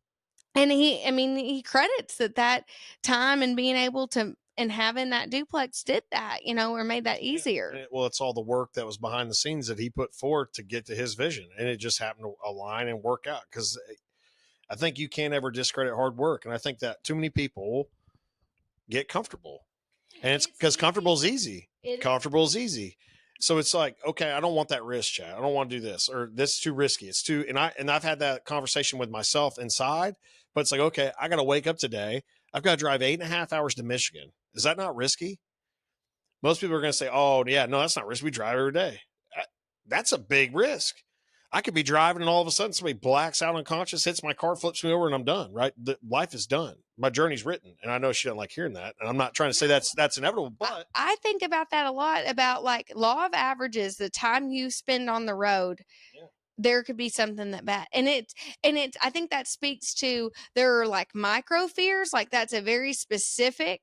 And he credits that time and being able to, and having that duplex did that, or made that easier.
Yeah. Well, it's all the work that was behind the scenes that he put forth to get to his vision. And it just happened to align and work out. Because I think you can't ever discredit hard work. And I think that too many people get comfortable. And it's because comfortable is easy. Comfortable is easy. So it's like, okay, I don't want that risk, Chad. I don't want to do this, or this is too risky. It's too, and I've had that conversation with myself inside, but it's like, okay, I got to wake up today. I've got to drive 8.5 hours to Michigan. Is that not risky? Most people are going to say, oh yeah, no, that's not risky. We drive every day. That's a big risk. I could be driving and all of a sudden somebody blacks out unconscious, hits my car, flips me over, and I'm done, right? The life is done. My journey's written. And I know she doesn't like hearing that. And I'm not trying to say that's inevitable, but
I think about that a lot, about like law of averages, the time you spend on the road. Yeah. There could be something that bad. And I think that speaks to, there are like micro fears, like that's a very specific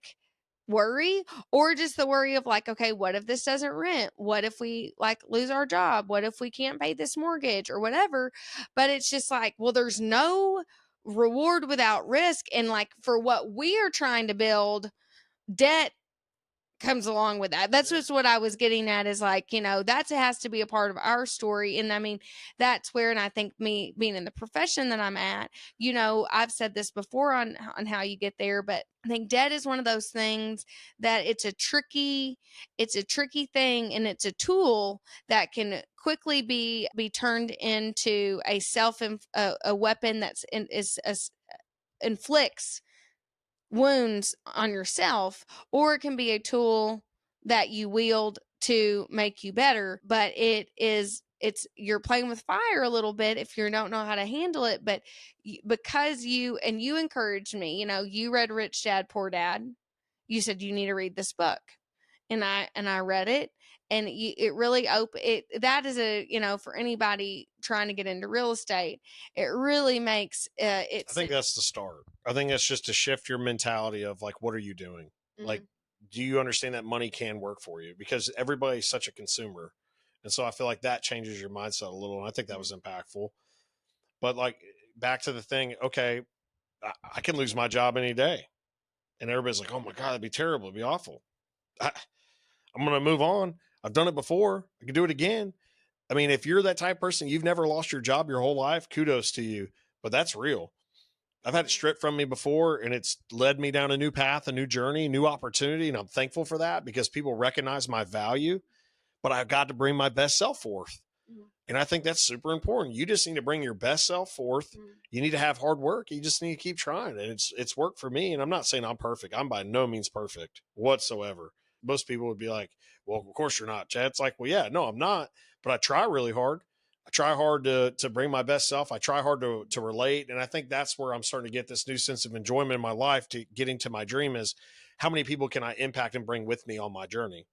worry, or just the worry of like, okay, what if this doesn't rent? What if we like lose our job? What if we can't pay this mortgage or whatever? But it's just like, well, there's no reward without risk. And like for what we are trying to build, debt comes along with that. That's just what I was getting at, is like, that has to be a part of our story. And I mean, that's where, and I think me being in the profession that I'm at, I've said this before on how you get there, but I think debt is one of those things that it's a tricky thing, and it's a tool that can quickly be turned into a weapon that's inflicts wounds on yourself, or it can be a tool that you wield to make you better. But you're playing with fire a little bit if you don't know how to handle it. But because you encouraged me, you read Rich Dad Poor Dad, you said you need to read this book, and I read it, and it really that is for anybody trying to get into real estate, it really makes
I think that's the start. I think that's just to shift your mentality of like, what are you doing? Mm-hmm. Like, do you understand that money can work for you? Because everybody's such a consumer. And so I feel like that changes your mindset a little. And I think that was impactful. But like, back to the thing, okay, I can lose my job any day. And everybody's like, oh my God, that'd be terrible. It'd be awful. I'm going to move on. I've done it before. I can do it again. I mean, if you're that type of person, you've never lost your job your whole life, kudos to you. But that's real. I've had it stripped from me before, and it's led me down a new path, a new journey, new opportunity. And I'm thankful for that because people recognize my value, but I've got to bring my best self forth. Mm-hmm. And I think that's super important. You just need to bring your best self forth. Mm-hmm. You need to have hard work. You just need to keep trying. And it's worked for me. And I'm not saying I'm perfect. I'm by no means perfect whatsoever. Most people would be like, well, of course you're not, Chad. It's like, well, yeah, no, I'm not, but I try really hard. I try hard to bring my best self. I try hard to relate. And I think that's where I'm starting to get this new sense of enjoyment in my life, to getting to my dream, is how many people can I impact and bring with me on my journey?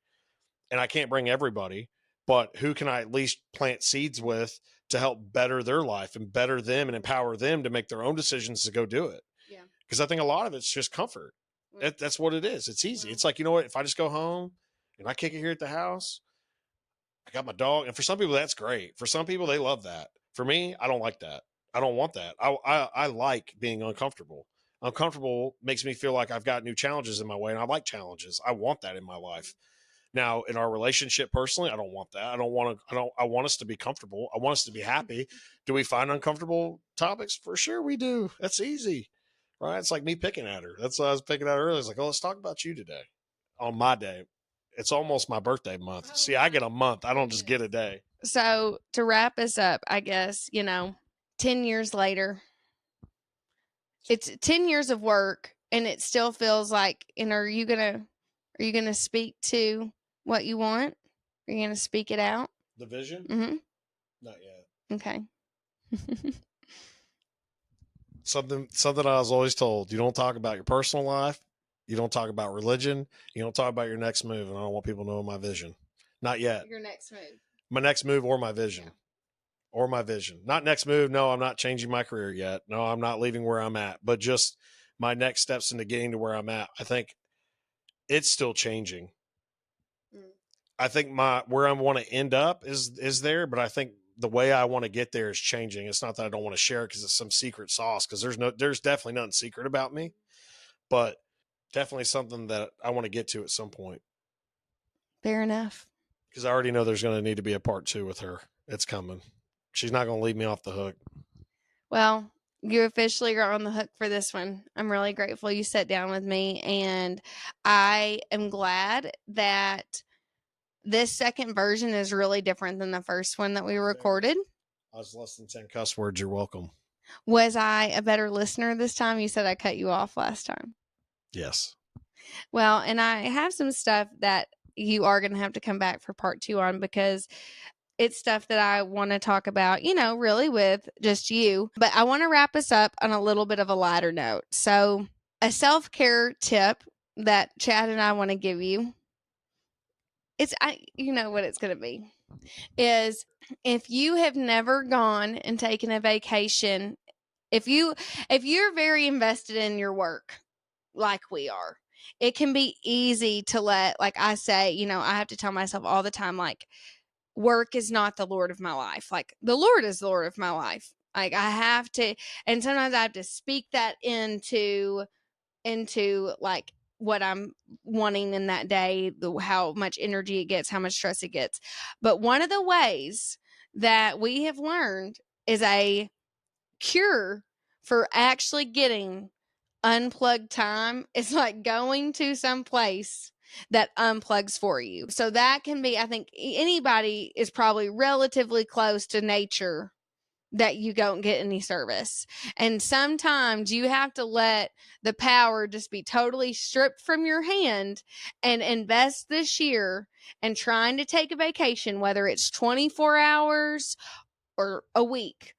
And I can't bring everybody, but who can I at least plant seeds with to help better their life and better them and empower them to make their own decisions to go do it? Yeah. Because I think a lot of it's just comfort. That's what it is. It's easy. It's like, you know what, if I just go home and I kick it here at the house, I got my dog. And for some people, that's great. For some people, they love that. For me, I don't like that. I don't want that. I like being uncomfortable. Uncomfortable makes me feel like I've got new challenges in my way, and I like challenges. I want that in my life. Now, in our relationship personally, I don't want that. I want us to be comfortable. I want us to be happy. Do we find uncomfortable topics? For sure we do. That's easy, right? It's like me picking at her. That's what I was picking at her earlier. It's like, oh, let's talk about you today on my day. It's almost my birthday month. See, I get a month. I don't just get a day.
So to wrap us up, I guess, 10 years later, it's 10 years of work, and it still feels like, are you going to speak to what you want? Are you going to speak it out?
The vision?
Mm-hmm.
Not yet.
Okay.
Something I was always told, you don't talk about your personal life. You don't talk about religion. You don't talk about your next move. And I don't want people knowing my vision. Not yet.
Your next move.
My next move or my vision. Yeah. Or my vision. Not next move. No, I'm not changing my career yet. No, I'm not leaving where I'm at. But just my next steps into getting to where I'm at. I think it's still changing. I think where I want to end up is there, but I think the way I want to get there is changing. It's not that I don't want to share it because it's some secret sauce, because there's definitely nothing secret about me, but definitely something that I want to get to at some point.
Fair enough.
Because I already know there's going to need to be a part 2 with her. It's coming. She's not going to leave me off the hook.
Well, you officially are on the hook for this one. I'm really grateful you sat down with me, and I am glad that this second version is really different than the first one that we recorded.
I was less than 10 cuss words. You're welcome.
Was I a better listener this time? You said I cut you off last time.
Yes.
Well, and I have some stuff that you are going to have to come back for part 2 on, because it's stuff that I want to talk about, really with just you. But I want to wrap us up on a little bit of a lighter note. So a self-care tip that Chad and I want to give you, you know what it's going to be, is if you have never gone and taken a vacation, if you're very invested in your work like we are, it can be easy to let, like I say, I have to tell myself all the time, like, work is not the Lord of my life. Like, the Lord is the Lord of my life. Like, I have to, and sometimes I have to speak that into like what I'm wanting in that day, how much energy it gets, how much stress it gets. But one of the ways that we have learned is a cure for actually getting unplugged time is like going to some place that unplugs for you. So that can be, I think anybody is probably relatively close to nature that you don't get any service. And sometimes you have to let the power just be totally stripped from your hand and invest this year in trying to take a vacation, whether it's 24 hours or a week,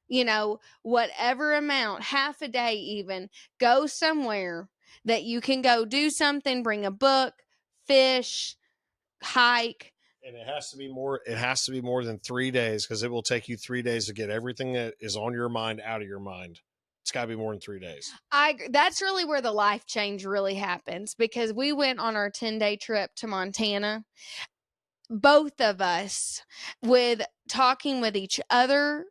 whatever amount, half a day even, go somewhere that you can go do something, bring a book, fish, hike.
And it has to be more than 3 days, because it will take you 3 days to get everything that is on your mind out of your mind. It's got to be more than 3 days.
That's really where the life change really happens, because we went on our 10-day trip to Montana, both of us, with talking with each other,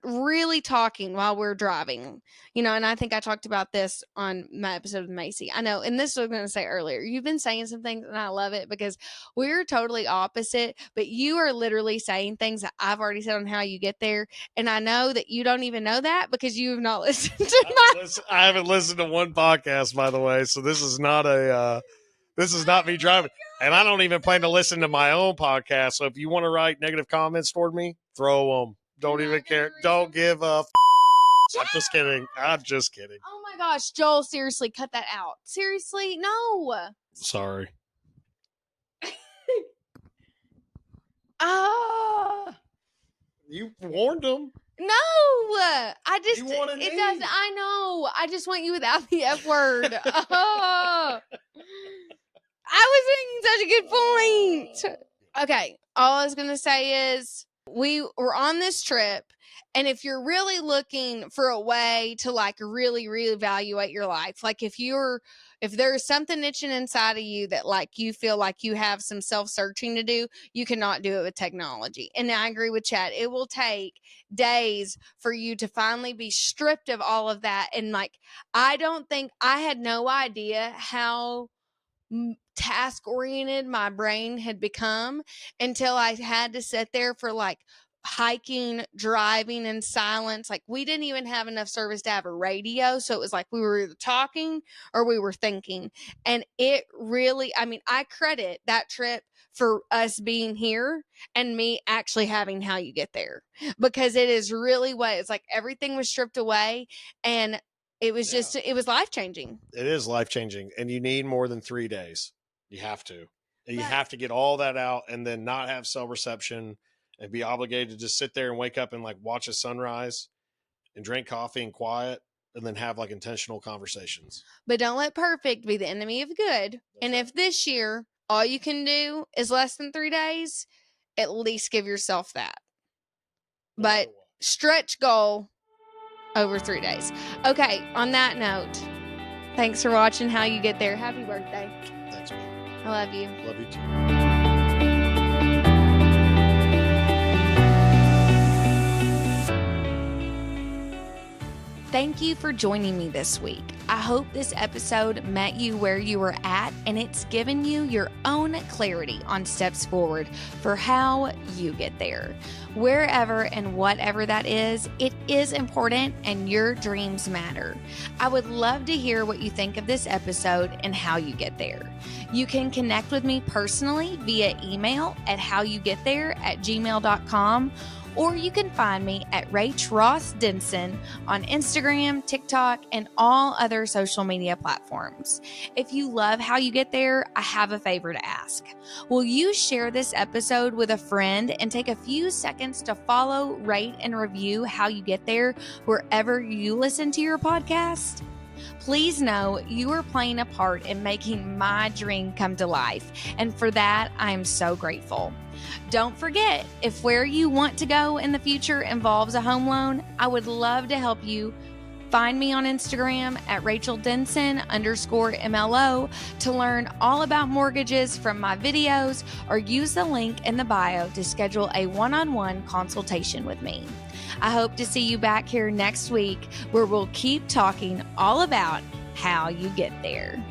really talking while we're driving, and I think I talked about this on my episode with Macy. I know, and this was going to say earlier, you've been saying some things and I love it, because we're totally opposite, but you are literally saying things that I've already said on how you get there, and I know that you don't even know that because you have not listened to
I haven't listened to one podcast, by the way, so this is not me driving. And I don't even plan to listen to my own podcast. So if you want to write negative comments toward me, throw them. Don't even care. Don't give a I'm just kidding.
Oh my gosh, Joel, seriously, cut that out. Seriously, no.
Sorry. You warned them.
No, I know. I just want you without the F word. I was making such a good point. Okay, all I was going to say is we were on this trip, and if you're really looking for a way to like really reevaluate your life, like if there's something itching inside of you that like you feel like you have some self-searching to do, you cannot do it with technology. And I agree with Chad. It will take days for you to finally be stripped of all of that. And like, I had no idea how task oriented my brain had become until I had to sit there for like hiking, driving in silence. Like we didn't even have enough service to have a radio. So it was like we were either talking or we were thinking. And it really, I credit that trip for us being here and me actually having how you get there, because it is really it's like everything was stripped away, and it was it was life-changing.
It is life-changing, and you need more than 3 days. You have to. And you have to get all that out and then not have cell reception and be obligated to just sit there and wake up and like watch a sunrise and drink coffee in quiet and then have like intentional conversations.
But don't let perfect be the enemy of good. And if this year all you can do is less than 3 days, at least give yourself that. But stretch goal over 3 days. Okay, on that note, thanks for watching How You Get There. Happy birthday.
Thanks, man.
I love you.
Love you too.
Thank you for joining me this week. I hope this episode met you where you were at, and it's given you your own clarity on steps forward for how you get there. Wherever and whatever that is, it is important and your dreams matter. I would love to hear what you think of this episode and how you get there. You can connect with me personally via email at howyougеттhere@gmail.com, or you can find me at Rach Ross Denson on Instagram, TikTok, and all other social media platforms. If you love How You Get There, I have a favor to ask. Will you share this episode with a friend and take a few seconds to follow, rate, and review How You Get There wherever you listen to your podcast? Please know you are playing a part in making my dream come to life, and for that, I am so grateful. Don't forget, if where you want to go in the future involves a home loan, I would love to help you. Find me on Instagram at @RachelDenson_MLO to learn all about mortgages from my videos, or use the link in the bio to schedule a one-on-one consultation with me. I hope to see you back here next week, where we'll keep talking all about how you get there.